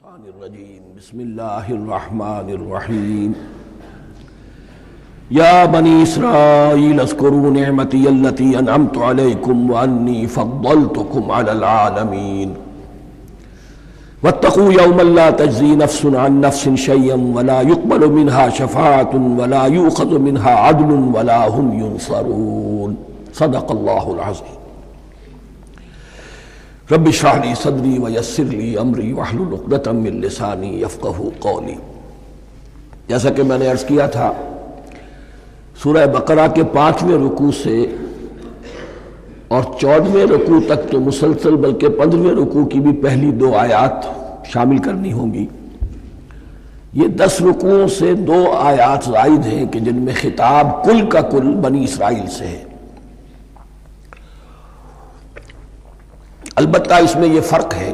الشیطان الرجیم بسم اللہ الرحمن الرحیم یا بنی اسرائیل اذکروا نعمتی التی انعمت علیکم وانی فضلتکم علی العالمین واتقوا یوما لا تجزی نفس عن نفس شیئا ولا يقبل منها شفاعة ولا یؤخذ منها عدل ولا هم ینصرون صدق اللہ العظیم رب اشرح لی صدری ویسر لی امری واحلل عقدۃ من لسانی یفقہوا قولی۔ جیسا کہ میں نے عرض کیا تھا، سورہ بقرہ کے 5ویں رکوع سے اور 14ویں رکوع تک تو مسلسل بلکہ 15ویں رکوع کی بھی پہلی 2 آیات شامل کرنی ہوں گی۔ یہ 10 رکوعوں سے 2 آیات زائد ہیں کہ جن میں خطاب کل کا کل بنی اسرائیل سے ہے۔ البتہ اس میں یہ فرق ہے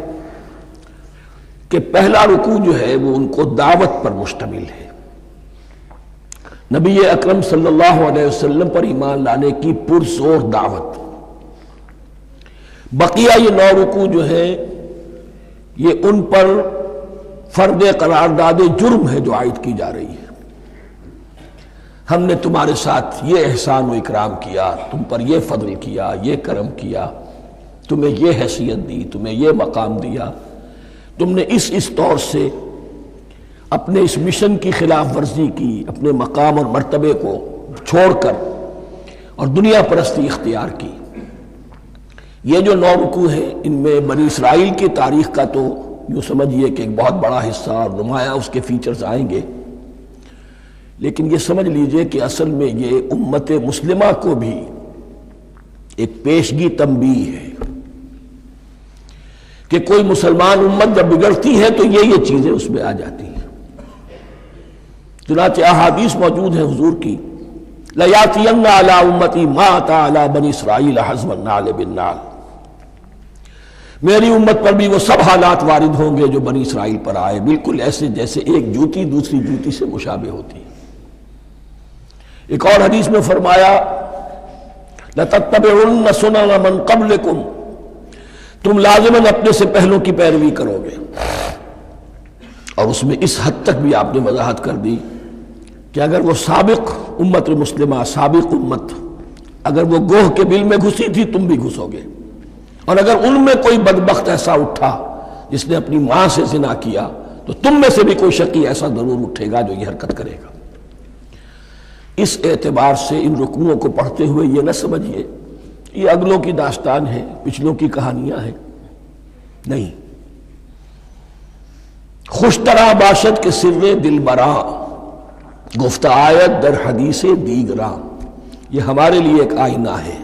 کہ پہلا رکوع جو ہے وہ ان کو دعوت پر مشتمل ہے، نبی اکرم صلی اللہ علیہ وسلم پر ایمان لانے کی پرزور دعوت۔ بقیہ یہ 9 رکوع جو ہے یہ ان پر فرد قرارداد جرم ہے جو عائد کی جا رہی ہے۔ ہم نے تمہارے ساتھ یہ احسان و اکرام کیا، تم پر یہ فضل کیا، یہ کرم کیا، تمہیں یہ حیثیت دی، تمہیں یہ مقام دیا، تم نے اس طور سے اپنے اس مشن کی خلاف ورزی کی، اپنے مقام اور مرتبے کو چھوڑ کر اور دنیا پرستی اختیار کی۔ یہ جو 9 رکوع ہیں ان میں بنی اسرائیل کی تاریخ کا تو یوں سمجھیے کہ ایک بہت بڑا حصہ اور نمایاں اس کے فیچرز آئیں گے، لیکن یہ سمجھ لیجئے کہ اصل میں یہ امت مسلمہ کو بھی ایک پیشگی تنبیہ ہے کہ کوئی مسلمان امت جب بگڑتی ہے تو یہ چیزیں اس میں آ جاتی ہیں۔ چنانچہ احادیث موجود ہیں حضور کی، لَيَأْتِيَنَّ عَلَىٰ أُمَّتِي مَا أَتَىٰ عَلَىٰ بَنِي إِسْرَائِيلَ حَزْوَ النَّعْلِ بِالنَّعْلِ، میری امت پر بھی وہ سب حالات وارد ہوں گے جو بنی اسرائیل پر آئے، بالکل ایسے جیسے ایک جوتی دوسری جوتی سے مشابہ ہوتی ہے۔ ایک اور حدیث میں فرمایا لَتَتَّبِعُنَّ سُنَنَ مَن قَبْلِكُمْ، تم لازماً اپنے سے پہلوں کی پیروی کرو گے۔ اور اس میں اس حد تک بھی آپ نے وضاحت کر دی کہ اگر وہ سابق امت مسلمہ، سابق امت، اگر وہ گوہ کے بل میں گھسی تھی تم بھی گھسو گے، اور اگر ان میں کوئی بدبخت ایسا اٹھا جس نے اپنی ماں سے زنا کیا تو تم میں سے بھی کوئی شقی ایسا ضرور اٹھے گا جو یہ حرکت کرے گا۔ اس اعتبار سے ان رکوعوں کو پڑھتے ہوئے یہ نہ سمجھیے یہ اگلوں کی داستان ہے، پچھلوں کی کہانیاں ہیں، نہیں۔ خوش طرح باشد کے سر دل براں، گفت آیت در حدیث دیگراں، یہ ہمارے لیے ایک آئینہ ہے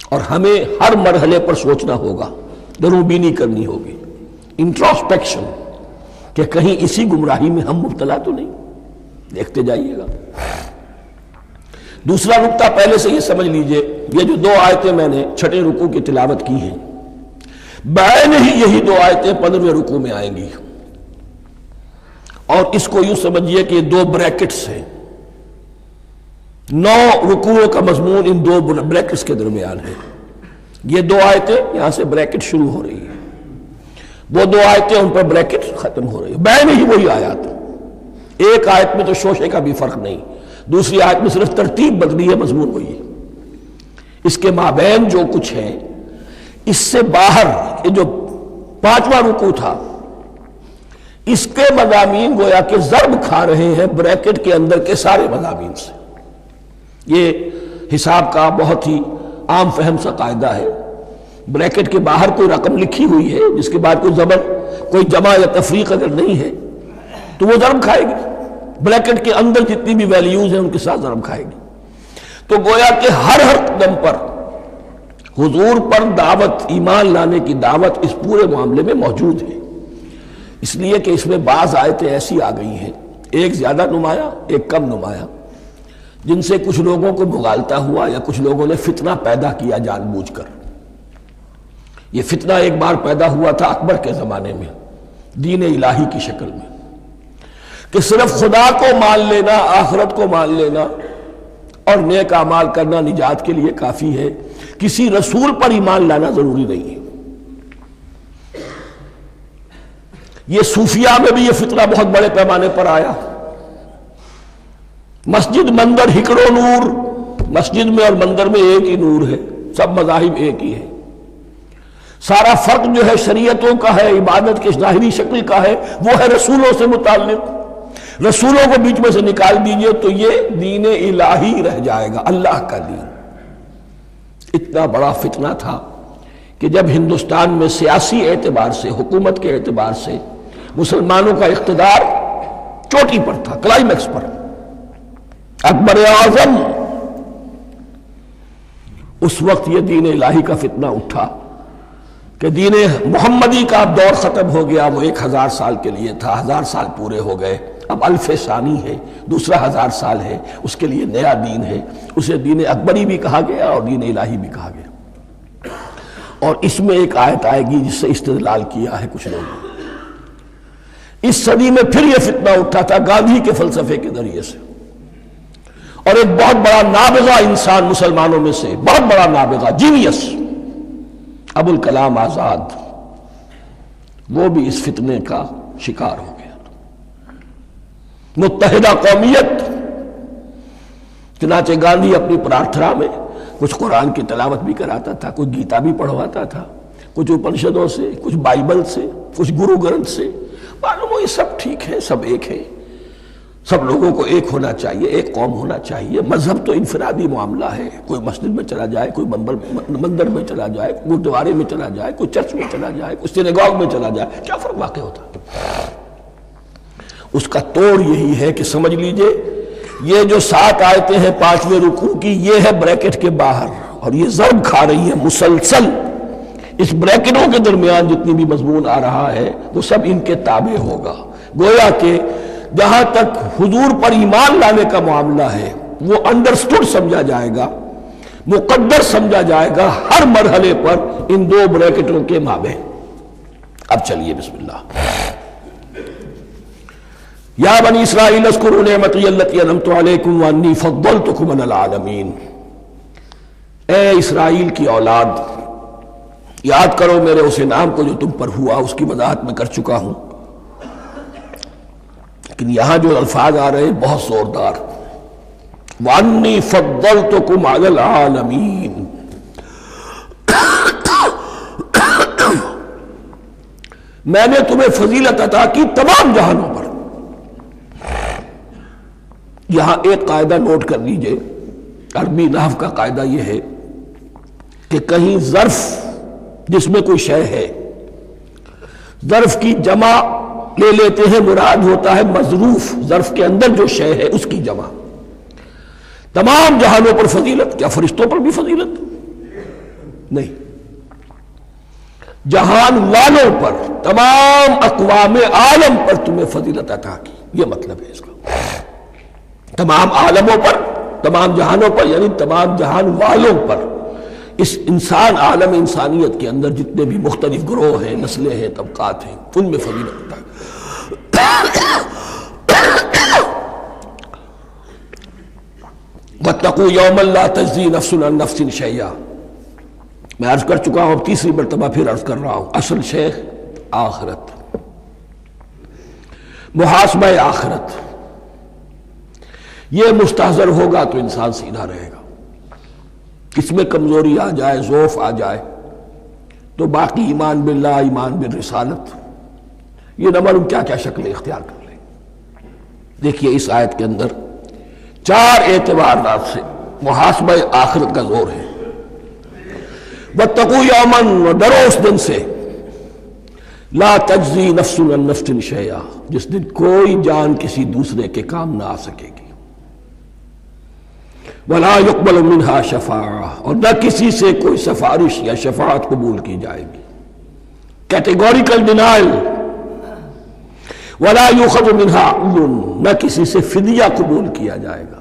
اور ہمیں ہر مرحلے پر سوچنا ہوگا، دروبینی کرنی ہوگی، انٹروسپیکشن، کہ کہیں اسی گمراہی میں ہم مبتلا تو نہیں۔ دیکھتے جائیے گا۔ دوسرا نقطہ پہلے سے یہ سمجھ لیجئے، یہ جو 2 آیتیں میں نے 6 رکوع کی تلاوت کی ہیں، بعین ہی یہی 2 آیتیں 15ویں رکوع میں آئیں گی، اور اس کو یوں سمجھیے کہ یہ 2 بریکٹس ہیں۔ 9 رکوعوں کا مضمون ان 2 بریکٹس کے درمیان ہے۔ یہ 2 آیتیں یہاں سے بریکٹ شروع ہو رہی ہیں، وہ 2 آیتیں ان پر بریکٹ ختم ہو رہی ہیں، بعین ہی وہی آیات۔ ایک آیت میں تو شوشے کا بھی فرق نہیں، دوسری آیت میں صرف ترتیب بدلی ہے، مضمون وہی ہے۔ اس کے مابین جو کچھ ہے، اس سے باہر یہ جو 5واں رکوع تھا اس کے مضامین گویا کہ ضرب کھا رہے ہیں بریکٹ کے اندر کے سارے مضامین سے۔ یہ حساب کا بہت ہی عام فہم سا قاعدہ ہے، بریکٹ کے باہر کوئی رقم لکھی ہوئی ہے جس کے بعد کوئی زبر، کوئی جمع یا تفریق اگر نہیں ہے تو وہ ضرب کھائے گی، بریکٹ کے اندر جتنی بھی ویلیوز ہیں ان کے ساتھ ضرب کھائے گی۔ تو گویا کہ ہر قدم پر حضور پر دعوت، ایمان لانے کی دعوت اس پورے معاملے میں موجود ہے، اس لیے کہ اس میں بعض آیتیں ایسی آ گئی ہیں، ایک زیادہ نمایاں ایک کم نمایاں، جن سے کچھ لوگوں کو بھگالتا ہوا یا کچھ لوگوں نے فتنہ پیدا کیا جان بوجھ کر۔ یہ فتنہ ایک بار پیدا ہوا تھا اکبر کے زمانے میں، دین الہی کی شکل میں، کہ صرف خدا کو مان لینا، آخرت کو مان لینا اور نیک اعمال کرنا نجات کے لیے کافی ہے، کسی رسول پر ایمان لانا ضروری نہیں ہے۔ یہ صوفیہ میں بھی یہ فتنہ بہت بڑے پیمانے پر آیا. مسجد مندر ہکڑو نور، مسجد میں اور مندر میں ایک ہی نور ہے، سب مذاہب ایک ہی ہے. سارا فرق جو ہے شریعتوں کا ہے، عبادت کے ظاہری شکل کا ہے، وہ ہے رسولوں سے متعلق. رسولوں کو بیچ میں سے نکال دیجئے تو یہ دین الہی رہ جائے گا، اللہ کا دین. اتنا بڑا فتنہ تھا کہ جب ہندوستان میں سیاسی اعتبار سے، حکومت کے اعتبار سے مسلمانوں کا اقتدار چوٹی پر تھا، کلائمیکس پر، اکبر اعظم، اس وقت یہ دین الہی کا فتنہ اٹھا کہ دین محمدی کا اب دور ختم ہو گیا. وہ 1000 سال کے لیے تھا، 1000 سال پورے ہو گئے، اب الف ثانی ہے، دوسرا 1000 سال ہے، اس کے لیے نیا دین ہے. اسے دین اکبری بھی کہا گیا اور دین الہی بھی کہا گیا. اور اس میں ایک آیت آئے گی جس سے استدلال کیا ہے کچھ لوگوں. اس صدی میں پھر یہ فتنہ اٹھا تھا گاندھی کے فلسفے کے ذریعے سے، اور ایک بہت بڑا نابغہ انسان مسلمانوں میں سے، بہت بڑا نابغہ، جینیس، ابوالکلام آزاد، وہ بھی اس فتنے کا شکار ہو گیا. متحدہ قومیت. چنانچہ گاندھی اپنی پرارتھنا میں کچھ قرآن کی تلاوت بھی کراتا تھا، کچھ گیتا بھی پڑھواتا تھا، کچھ اپنشدوں سے، کچھ بائبل سے، کچھ گرو گرنتھ سے. معلوم ہو یہ سب ٹھیک ہے، سب ایک ہے، سب لوگوں کو ایک ہونا چاہیے، ایک قوم ہونا چاہیے. مذہب تو انفرادی معاملہ ہے، کوئی مسجد میں چلا جائے، کوئی مندر میں چلا جائے، کوئی گردوارے میں چلا جائے، کوئی چرچ میں چلا جائے، کوئی سینیگاگ میں چلا جائے، کیا فرق واقع ہوتا ہے؟ اس کا توڑ یہی ہے کہ سمجھ لیجئے یہ جو 7 آیتیں ہیں 5ویں رکوع کی، یہ ہے بریکٹ کے باہر، اور یہ ضرب کھا رہی ہے مسلسل. اس بریکٹوں کے درمیان جتنی بھی مضمون آ رہا ہے وہ سب ان کے تابع ہوگا. گویا کہ جہاں تک حضور پر ایمان لانے کا معاملہ ہے وہ انڈرسٹوڈ سمجھا جائے گا، مقدر سمجھا جائے گا ہر مرحلے پر ان 2 بریکٹوں کے مابین. اب چلیے بسم اللہ. یا بنی اسرائیل اذکروا نعمتی التی انعمت علیکم وانی فضلتکم علی العالمین. اے اسرائیل کی اولاد، یاد کرو میرے اس انعام کو جو تم پر ہوا. اس کی وضاحت میں کر چکا ہوں، لیکن یہاں جو الفاظ آ رہے ہیں بہت زوردار. وانی فضلتکم علی العالمین. میں نے تمہیں فضیلت عطا کی تمام جہانوں پر. یہاں ایک قاعدہ نوٹ کر لیجئے، عربی نحو کا قاعدہ یہ ہے کہ کہیں ظرف جس میں کوئی شے ہے، ظرف کی جمع لے لیتے ہیں، مراد ہوتا ہے مظروف، ظرف کے اندر جو شے ہے اس کی جمع. تمام جہانوں پر فضیلت، کیا فرشتوں پر بھی فضیلت؟ نہیں، جہان والوں پر، تمام اقوام عالم پر تمہیں فضیلت عطا کی، یہ مطلب ہے اس کا. تمام عالموں پر، تمام جہانوں پر، یعنی تمام جہان والوں پر. اس انسان عالم انسانیت کے اندر جتنے بھی مختلف گروہ ہیں، نسلیں ہیں، طبقات ہیں، ان میں فضیلت عطا کی. واتقوا یوما لا تجزی نفس عن نفس شیئا. میں عرض کر چکا ہوں، تیسری مرتبہ پھر عرض کر رہا ہوں، اصل شیخ آخرت، محاسبہ آخرت. یہ مستحضر ہوگا تو انسان سیدھا رہے گا. اس میں کمزوری آ جائے، ضعف آ جائے تو باقی ایمان باللہ، ایمان بالرسالت، یہ نہ معلوم کیا کیا شکلیں اختیار کر لیں. دیکھیے اس آیت کے اندر 4 اعتبارات سے محاسبہ آخرت کا زور ہے. واتقوا یوما، ڈرو اس دن سے، لا تجزی نفس عن نفس شیئا، جس دن کوئی جان کسی دوسرے کے کام نہ آ سکے گی. ولا يقبل منها شفاعہ، اور نہ کسی سے کوئی سفارش یا شفاعت قبول کی جائے گی. Categorical denial. ولا يؤخذ منها عدل، نہ کسی سے فدیہ قبول کیا جائے گا.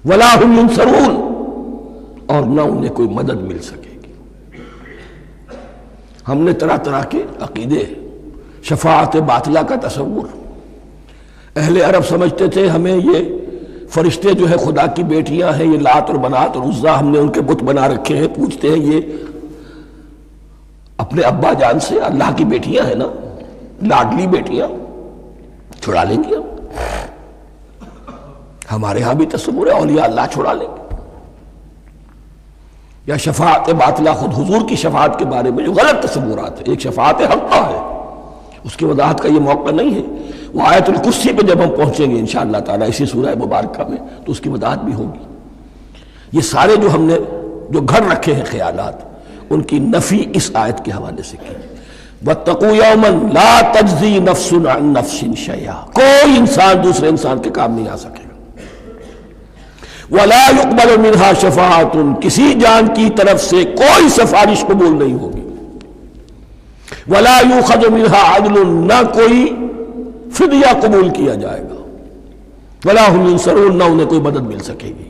ولا هم ينصرون، اور نہ انہیں کوئی مدد مل سکے گی. ہم نے طرح طرح کے عقیدے، شفاعت باطلہ کا تصور. اہل عرب سمجھتے تھے ہمیں یہ فرشتے جو ہے خدا کی بیٹیاں ہیں، یہ لات اور منات اور عزا ہم نے ان کے بت بنا رکھے ہیں. پوچھتے ہیں یہ اپنے ابا جان سے اللہ کی بیٹیاں ہیں نا، لاڈلی بیٹیاں چھڑا لیں گی ہمارے ہاں بھی تصور ہے اولیاء اللہ چھڑا لیں گے. یا شفاعت باطلہ، خود حضور کی شفاعت کے بارے میں جو غلط تصورات ہیں. ایک شفاعت حقہ ہے، اس کی وضاحت کا یہ موقع نہیں ہے. وہ آیت الکرسی پہ جب ہم پہنچیں گے انشاءاللہ تعالیٰ اسی سورہ مبارکہ میں تو اس کی وضاحت بھی ہوگی. یہ سارے جو ہم نے جو گھڑ رکھے ہیں خیالات، ان کی نفی اس آیت کے حوالے سے کی. وَاتَّقُوا يَوْمًا لَا تَجْزِي نَفْسٌ عَن نَفْسٍ شَيْئًا، کوئی انسان دوسرے انسان کے کام نہیں آ سکے گا. وَلَا يُقْبَلُ مِنْهَا شَفَاعَةٌ، کسی جان کی طرف سے کوئی سفارش قبول نہیں ہوگی. وَلَا يُؤْخَذُ مِنْهَا عَدْلٌ، نہ کوئی فدیہ قبول کیا جائے گا. وَلَا هُمْ يُنصَرُونَ، نہ انہیں کوئی مدد مل سکے گی.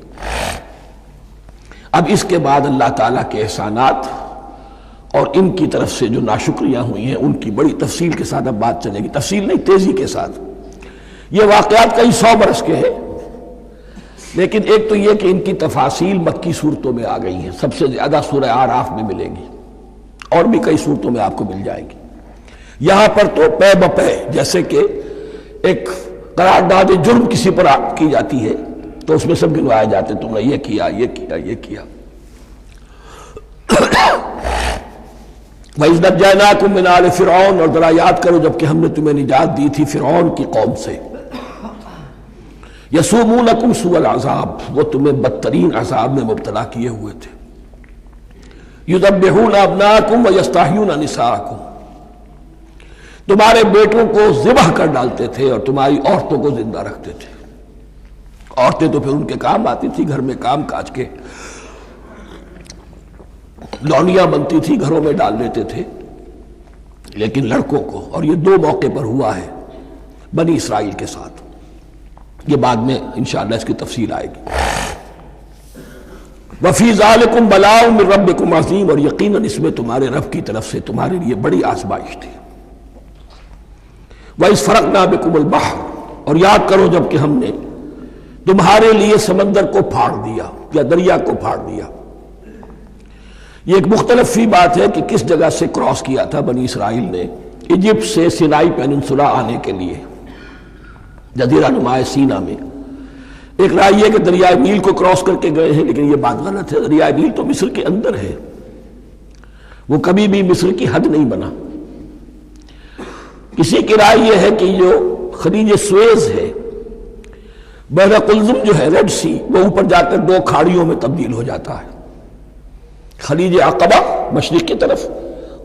اب اس کے بعد اللہ تعالیٰ کے احسانات اور ان کی طرف سے جو ناشکریاں ہوئی ہیں ان کی بڑی تفصیل کے ساتھ اب بات چلے گی. تفصیل نہیں، تیزی کے ساتھ. یہ واقعات کئی 100 برس کے ہیں، لیکن ایک تو یہ کہ ان کی تفاصیل مکی صورتوں میں آ گئی ہیں. سب سے زیادہ سورہ اعراف میں ملے گی، اور بھی کئی صورتوں میں آپ کو مل جائے گی. یہاں پر تو پے بپے، جیسے کہ ایک قرارداد جرم کسی پر کی جاتی ہے تو اس میں سب گنوائے جاتے، تم نے یہ کیا، یہ کیا، یہ کیا. وَإِذْ نَجَّيْنَاكُم مِّنْ آلِ فِرْعَوْنَ، اور ذرا یاد کرو جب کہ ہم نے تمہیں نجات دی تھی فرعون کی قوم سے. يَسُومُونَكُمْ سُوءَ الْعَذَابِ، وہ تمہیں بدترین عذاب میں مبتلا کیے ہوئے تھے. يُذَبِّحُونَ أَبْنَاءَكُمْ وَيَسْتَحْيُونَ نِسَاءَكُمْ، تمہارے بیٹوں کو ذبح کر ڈالتے تھے اور تمہاری عورتوں کو زندہ رکھتے تھے. عورتیں تو پھر ان کے کام آتی تھی، گھر میں کام کاج کے لونیاں بنتی تھی، گھروں میں ڈال لیتے تھے. لیکن لڑکوں کو، اور یہ 2 موقع پر ہوا ہے بنی اسرائیل کے ساتھ، یہ بعد میں انشاءاللہ اس کی تفصیل آئے گی. وَفِي ذَلِكُمْ بَلَاءٌ مِّن رَبِّكُمْ عَظِيمٌ، اور یقیناً اس میں تمہارے رب کی طرف سے تمہارے لیے بڑی آزمائش تھی. وَإِذْ فَرَقْنَا بِكُمُ الْبَحْرَ، اور یاد کرو جب کہ ہم نے تمہارے لیے سمندر کو پھاڑ دیا یا دریا کو پھاڑ دیا. یہ ایک مختلف فی بات ہے کہ کس جگہ سے کراس کیا تھا بنی اسرائیل نے ایجپٹ سے سینائی پیننسولا آنے کے لیے جزیرہ نما سینا میں. ایک رائے یہ کہ دریائے نیل کو کراس کر کے گئے ہیں، لیکن یہ بات غلط ہے. دریائے نیل تو مصر کے اندر ہے، وہ کبھی بھی مصر کی حد نہیں بنا. کسی کی رائے یہ ہے کہ جو خلیج سویز ہے، بحر قلزم جو ہے ریڈ سی، وہ اوپر جا کر 2 کھاڑیوں میں تبدیل ہو جاتا ہے. خلیج عقبہ مشرق کی طرف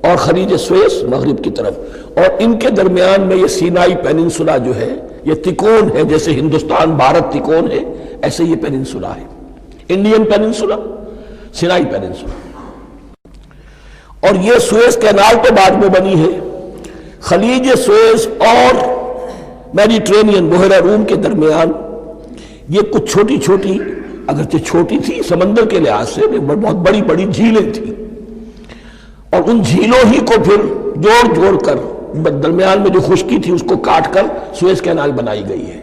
اور خلیج سویز مغرب کی طرف، اور ان کے درمیان میں یہ سینائی پیننسولا جو ہے یہ تکون ہے. جیسے ہندوستان بھارت تکون ہے، ایسے یہ پیننسولا ہے، انڈین پیننسولا، سینائی پیننسولا. اور یہ سویز کینال تو بعد میں بنی ہے. خلیج سویز اور میڈیٹرینین بحیرہ روم کے درمیان یہ کچھ چھوٹی چھوٹی، اگرچہ چھوٹی تھی سمندر کے لحاظ سے، بہت بڑی بڑی جھیلیں تھیں، اور ان جھیلوں ہی کو پھر جوڑ جوڑ کر درمیان میں جو خشکی تھی اس کو کاٹ کر سویز کینال بنائی گئی ہے.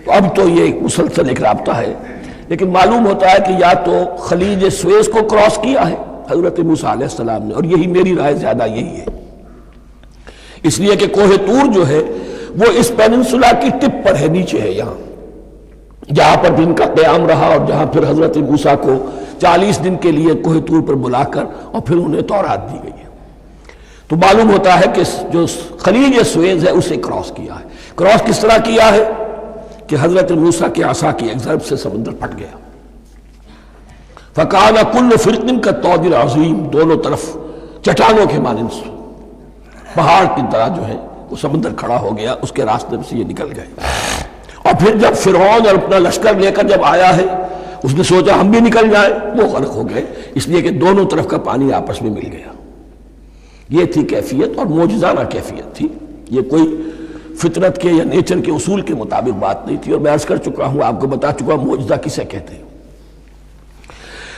تو اب تو یہ ایک مسلسل ایک رابطہ ہے، لیکن معلوم ہوتا ہے کہ یا تو خلیج سویز کو کراس کیا ہے حضرت موسیٰ علیہ السلام نے، اور یہی میری رائے زیادہ یہی ہے، اس لیے کہ کوہ طور جو ہے وہ اس پیننسولا کی ٹپ پر ہے، نیچے ہے یہاں، جہاں پر دن کا قیام رہا اور جہاں پھر حضرت موسیٰ کو 40 دن کے لیے کوہ طور پر بلا کر اور پھر انہیں تورات دی گئی ہے. تو معلوم ہوتا ہے کہ جو خلیج سویز ہے اسے کراس کیا ہے. کراس کس طرح کیا ہے کہ حضرت موسیٰ کے عصا کی ایک ضرب سے سمندر پھٹ گیا. فَكَانَ كُلُّ فِرْقٍ كَالطَّوْدِ الْعَظِيمِ، دونوں طرف چٹانوں کے مانند پہاڑ کی طرح جو ہے وہ سمندر کھڑا ہو گیا، اس کے راستے سے یہ نکل گئے. اور پھر جب فرعون اور اپنا لشکر لے کر جب آیا ہے اس نے سوچا ہم بھی نکل جائیں، وہ غرق ہو گئے، اس لیے کہ دونوں طرف کا پانی آپس میں مل گیا. یہ تھی کیفیت، اور معجزانہ کیفیت تھی. یہ کوئی فطرت کے یا نیچر کے اصول کے مطابق بات نہیں تھی، اور میں عرض کر چکا ہوں، آپ کو بتا چکا ہوں معجزہ کسے کہتے ہیں.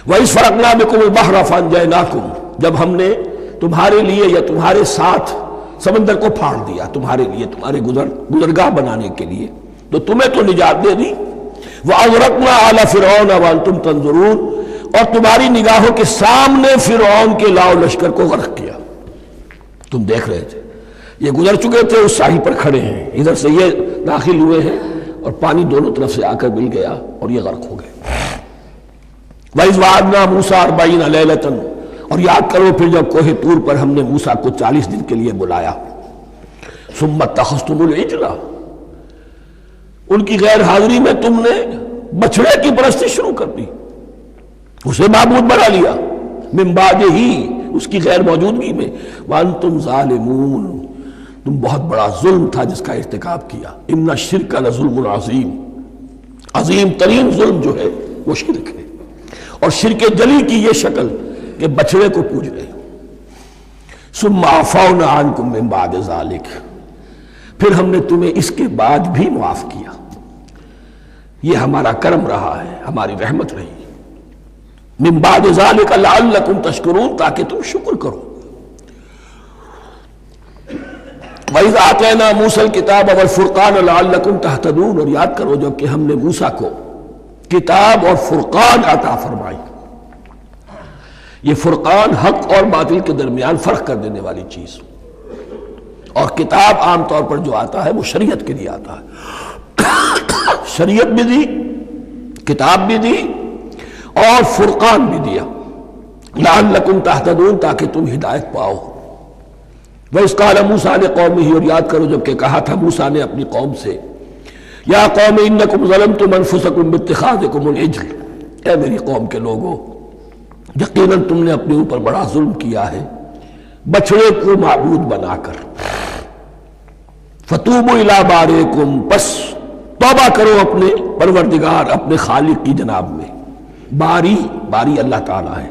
وَإِذْ فَرَقْنَا بِكُمُ الْبَحْرَ فَأَنْجَيْنَاكُمْ، جب ہم نے تمہارے لیے یا تمہارے ساتھ سمندر کو پھاڑ دیا، تمہارے لیے تمہارے گزرگاہ بنانے کے لیے، تو تمہیں تو نجات دے دی. وَأَغْرَقْنَا آلَ فِرْعَوْنَ وَأَنْتُمْ تَنظُرُونَ، اور تمہاری نگاہوں کے سامنے فرعون کے لاؤ لشکر کو غرق کیا، تم دیکھ رہے تھے. یہ گزر چکے تھے، اس ساحل پر کھڑے ہیں، ادھر سے یہ داخل ہوئے ہیں اور پانی دونوں طرف سے آ کر مل گیا اور یہ غرق ہو گئے۔ وَإِذْ وَعَدْنَا مُوسَىٰ 40 لَيْلَةً، اور یاد کرو پھر جب کوہ طور پر ہم نے موسیٰ کو 40 دن کے لیے بلایا۔ ثُمَّ اتَّخَذْتُمُ الْعِجْلَ، ان کی غیر حاضری میں تم نے بچھڑے کی پرستی شروع کر دی، اسے معبود بنا لیا، من بعدہ، اس کی غیر موجودگی میں، وَأَنْتُمْ ظَالِمُونَ، تم بہت بڑا ظلم تھا جس کا ارتکاب کیا۔ ان الشرک لظلم عظیم، عظیم ترین ظلم جو ہے وہ شرک ہے، اور شرک جلی کی یہ شکل کہ بچڑے کو پوج رہے۔ ثم عفونا عنکم من بعد ذلک، پھر ہم نے تمہیں اس کے بعد بھی معاف کیا، یہ ہمارا کرم رہا ہے، ہماری رحمت رہی۔ من بعد ذلک لعلکم تشکرون، تاکہ تم شکر کرو۔ وَإِذْ آتَيْنَا مُوسَى الْكِتَابَ وَالْفُرْقَانَ لَعَلَّكُمْ تَهْتَدُونَ، اور یاد کرو جب کہ ہم نے موسیٰ کو کتاب اور فرقان عطا فرمائی۔ یہ فرقان حق اور باطل کے درمیان فرق کر دینے والی چیز، اور کتاب عام طور پر جو آتا ہے وہ شریعت کے لیے آتا ہے، شریعت بھی دی، کتاب بھی دی، اور فرقان بھی دیا، لعلکم تہتدون، تاکہ تم ہدایت پاؤ۔ وَإِذْ قَالَ مُوسَىٰ لِقَوْمِهِ، اور یاد کرو جب کہ کہا تھا موسیٰ نے اپنی قوم سے، یا قوم انکم ظلمتم انفسکم باتخاذکم العجل، اے میری قوم کے لوگو، یقیناً تم نے اپنے اوپر بڑا ظلم کیا ہے بچڑے کو معبود بنا کر۔ فتوبوا الی بارئکم، پس توبہ کرو اپنے پروردگار، اپنے خالق کی جناب میں۔ باری، باری اللہ تعالیٰ ہے،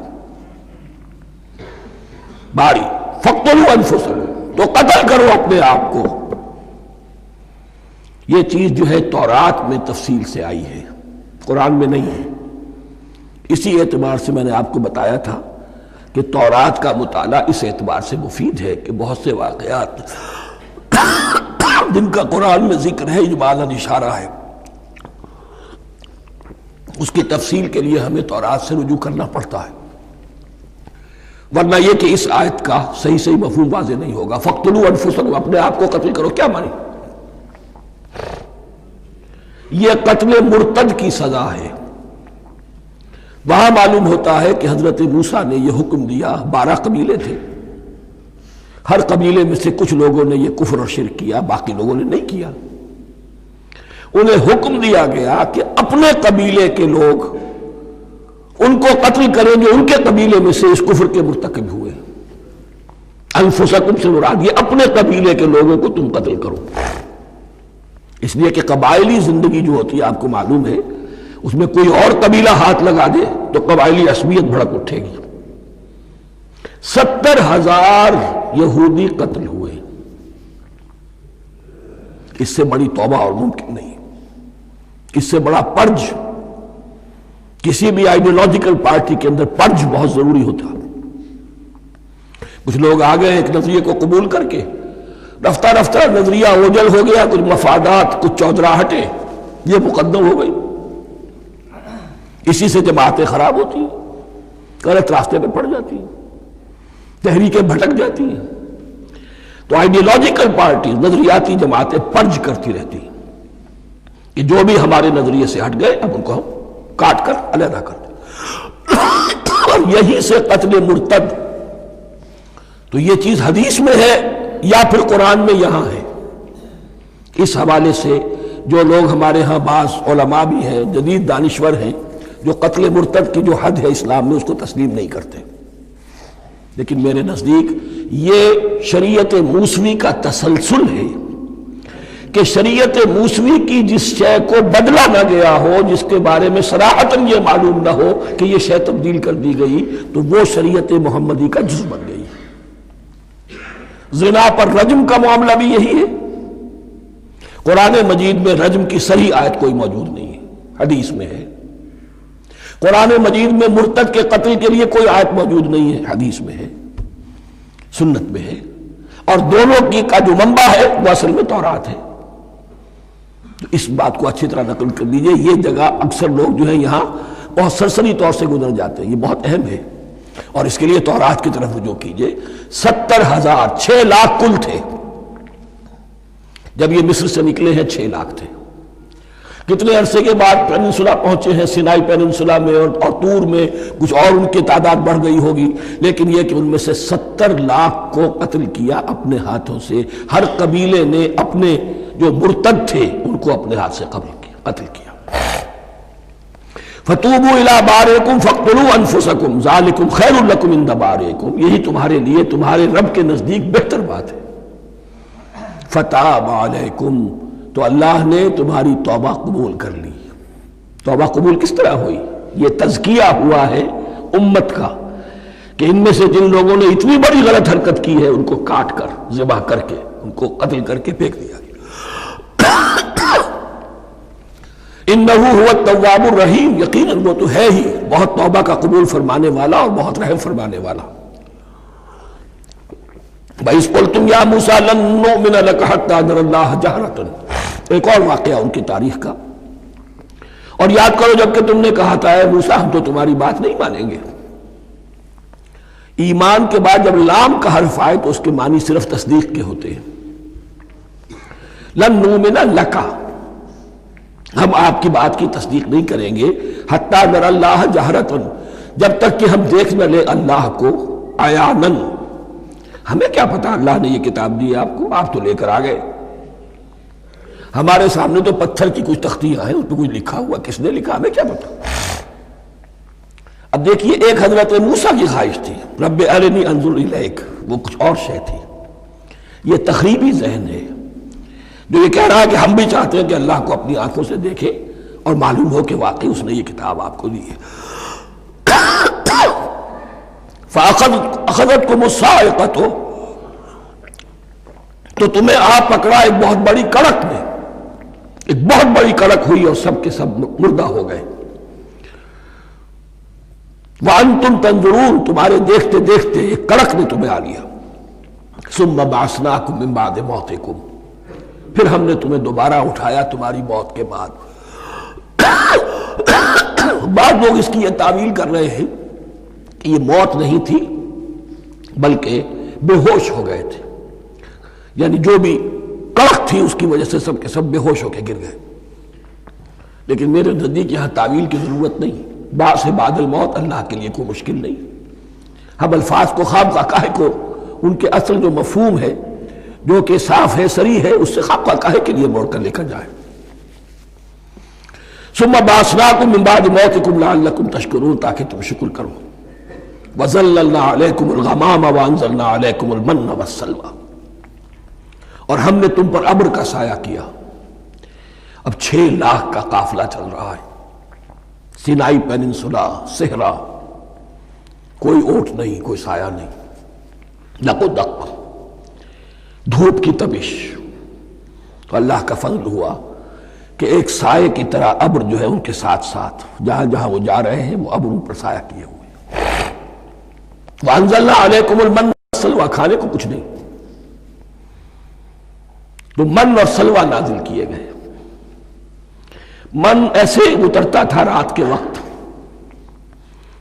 باری۔ فاقتلوا انفسکم، تو قتل کرو اپنے آپ کو۔ یہ چیز جو ہے تورات میں تفصیل سے آئی ہے، قرآن میں نہیں ہے۔ اسی اعتبار سے میں نے آپ کو بتایا تھا کہ تورات کا مطالعہ اس اعتبار سے مفید ہے کہ بہت سے واقعات جن کا قرآن میں ذکر ہے، اجمالاً اشارہ ہے، اس کی تفصیل کے لیے ہمیں تورات سے رجوع کرنا پڑتا ہے، ورنہ یہ کہ اس آیت کا صحیح مفہوم واضح نہیں ہوگا۔ فاقتلوا انفسکم، اپنے آپ کو قتل کرو، کیا معنی؟ یہ قتل مرتد کی سزا ہے۔ وہاں معلوم ہوتا ہے کہ حضرت موسیٰ نے یہ حکم دیا، 12 قبیلے تھے، ہر قبیلے میں سے کچھ لوگوں نے یہ کفر اور شرک کیا، باقی لوگوں نے نہیں کیا۔ انہیں حکم دیا گیا کہ اپنے قبیلے کے لوگ ان کو قتل کریں جو ان کے قبیلے میں سے اس کفر کے مرتکب ہوئے۔ انفسکم سے مراد یہ اپنے قبیلے کے لوگوں کو تم قتل کرو، اس لیے کہ قبائلی زندگی جو ہوتی ہے آپ کو معلوم ہے، اس میں کوئی اور قبیلہ ہاتھ لگا دے تو قبائلی عصبیت بھڑک اٹھے گی۔ 70,000 یہودی قتل ہوئے، اس سے بڑی توبہ اور ممکن نہیں، اس سے بڑا پرج، کسی بھی آئیڈیولوجیکل پارٹی کے اندر پرج بہت ضروری ہوتا۔ کچھ لوگ آ گئے ایک نظریے کو قبول کر کے، رفتہ رفتہ نظریہ اوجل ہو گیا، کچھ مفادات، کچھ چودراہٹیں یہ مقدم ہو گئی، اسی سے جماعتیں خراب ہوتی ہیں، غلط راستے پہ پڑ جاتی ہیں، تحریکیں بھٹک جاتی ہیں۔ تو آئیڈیولوجیکل پارٹی، نظریاتی جماعتیں پرج کرتی رہتی ہیں کہ جو بھی ہمارے نظریے سے ہٹ گئے اب ان کو ہم کاٹ کر علیحدہ کر دیں۔ اور یہی سے قتل مرتد، تو یہ چیز حدیث میں ہے یا پھر قرآن میں یہاں ہے۔ اس حوالے سے جو لوگ ہمارے ہاں بعض علماء بھی ہیں، جدید دانشور ہیں، جو قتل مرتد کی جو حد ہے اسلام میں اس کو تسلیم نہیں کرتے، لیکن میرے نزدیک یہ شریعت موسوی کا تسلسل ہے کہ شریعت موسوی کی جس شے کو بدلا نہ گیا ہو، جس کے بارے میں صراحتاً یہ معلوم نہ ہو کہ یہ شے تبدیل کر دی گئی، تو وہ شریعت محمدی کا جز بن گئی۔ زنا پر رجم کا معاملہ بھی یہی ہے۔ قرآن مجید میں رجم کی صحیح آیت کوئی موجود نہیں ہے، حدیث میں ہے۔ قرآن مجید میں مرتد کے قتل کے لیے کوئی آیت موجود نہیں ہے، حدیث میں ہے، سنت میں ہے، اور دونوں کی کا جو منبع ہے وہ اصل میں تورات ہے۔ تو اس بات کو اچھی طرح نقل کر دیجئے، یہ جگہ اکثر لوگ جو ہیں یہاں بہت سرسری طور سے گزر جاتے ہیں، یہ بہت اہم ہے، اور اس کے لیے تورات کی طرف رجوع کیجئے۔ 70,000، 6 لاکھ کل تھے، جب یہ مصر سے نکلے ہیں 6 لاکھ تھے. کتنے عرصے کے بعد پیننسولا پہنچے ہیں، سینائی پیننسولا میں اور طور میں کچھ اور ان کی تعداد بڑھ گئی ہوگی، لیکن یہ کہ ان میں سے 70 لاکھ کو قتل کیا اپنے ہاتھوں سے. ہر قبیلے نے اپنے جو مرتد تھے ان کو اپنے ہاتھ سے قتل کیا. فَتُوبُوا إِلَىٰ بَارِئِكُمْ فَاقْتُلُوا أَنفُسَكُمْ ذَلِكُمْ خَيْرٌ لَكُمْ عِندَ بَارِئِكُمْ، یہی تمہارے لیے تمہارے رب کے نزدیک بہتر بات ہے. فَتَابَ عَلَيْكُمْ، تو اللہ نے تمہاری توبہ قبول کر لی. توبہ قبول کس طرح ہوئی؟ یہ تزکیہ ہوا ہے امت کا کہ ان میں سے جن لوگوں نے اتنی بڑی غلط حرکت کی ہے ان کو کاٹ کر، ذبح کر کے، ان کو قتل کر کے پھینک دیا گیا. انہ هو التواب الرحیم، یقیناً وہ تو ہے ہی بہت توبہ کا قبول فرمانے والا اور بہت رحم فرمانے والا. وَإِذْ قُلْتُمْ يَا مُوسَىٰ لَن نُّؤْمِنَ لَكَ حَتَّىٰ نَرَى اللَّهَ جَهْرَةً، ایک اور واقعہ ان کی تاریخ کا. اور یاد کرو جب کہ تم نے کہا تھا اے موسیٰ ہم تو تمہاری بات نہیں مانیں گے. ایمان کے بعد جب لام کا حرف آئے تو اس کے معنی صرف تصدیق کے ہوتے ہیں. لن نؤمن لک، ہم آپ کی بات کی تصدیق نہیں کریں گے، حتیٰ نر اللہ جہرتن، جب تک کہ ہم دیکھ نہ لے اللہ کو عیانن. ہمیں کیا پتا اللہ نے یہ کتاب دی آپ کو، آپ تو لے کر آ گئے. ہمارے سامنے تو پتھر کی کچھ تختیاں ہیں، اس پہ کچھ لکھا ہوا، کس نے لکھا ہمیں کیا پتا. اب دیکھیے ایک حضرت موسیٰ کی خواہش تھی رب ارنی انظر الیک، وہ کچھ اور شے تھی. یہ تخریبی ذہن ہے جو یہ کہہ رہا ہے کہ ہم بھی چاہتے ہیں کہ اللہ کو اپنی آنکھوں سے دیکھے اور معلوم ہو کہ واقعی اس نے یہ کتاب آپ کو دی ہے. فَأَخَذَتْكُمُ الصَّاعِقَةُ، تو تمہیں آپ پکڑا ایک بہت بڑی کڑک نے، ایک بہت بڑی کڑک ہوئی اور سب کے سب مردہ ہو گئے. وَأَنْتُمْ تَنظُرُونَ، تمہارے دیکھتے دیکھتے ایک کڑک نے تمہیں آ لیا. ثُمَّ بَعَثْنَاكُم مِّن بَعْدِ مَوْتِكُمْ، پھر ہم نے تمہیں دوبارہ اٹھایا تمہاری موت کے بعد. بعض لوگ اس کی یہ تعویل کر رہے ہیں کہ یہ موت نہیں تھی بلکہ بے ہوش ہو گئے تھے، یعنی جو بھی کڑک تھی اس کی وجہ سے سب کے سب بے ہوش ہو کے گر گئے. لیکن میرے نزدیک یہاں تعویل کی ضرورت نہیں. بعد سے بعد الموت اللہ کے لیے کوئی مشکل نہیں. ہم الفاظ کو خواب کا کو ان کے اصل جو مفہوم ہے جو کہ صاف ہے، صریح ہے، اس سے خواب کاہے کے لیے موڑ کر لے کر جائے. ثم بعثناکم من بعد موتکم لعلکم تشکرون، تاکہ تم شکر کرو. وظللنا علیکم الغمام وانزلنا علیکم المن والسلوى، اور ہم نے تم پر ابر کا سایہ کیا. اب 6 لاکھ کا قافلہ چل رہا ہے، سینائی پیننسولا، صحرا، کوئی اوٹ نہیں، کوئی سایہ نہیں، دق و دق، دھوپ کی تبش. تو اللہ کا فضل ہوا کہ ایک سائے کی طرح ابر جو ہے ان کے ساتھ ساتھ جہاں جہاں وہ جا رہے ہیں وہ ابر ان پر سایہ کیے ہوئے. وَأَنزَلْنَا عَلَيْكُمُ الْمَنَّ وَالسَّلْوَىٰ، کھانے کو کچھ نہیں تو من اور سلوہ نازل کیے گئے. من ایسے اترتا تھا رات کے وقت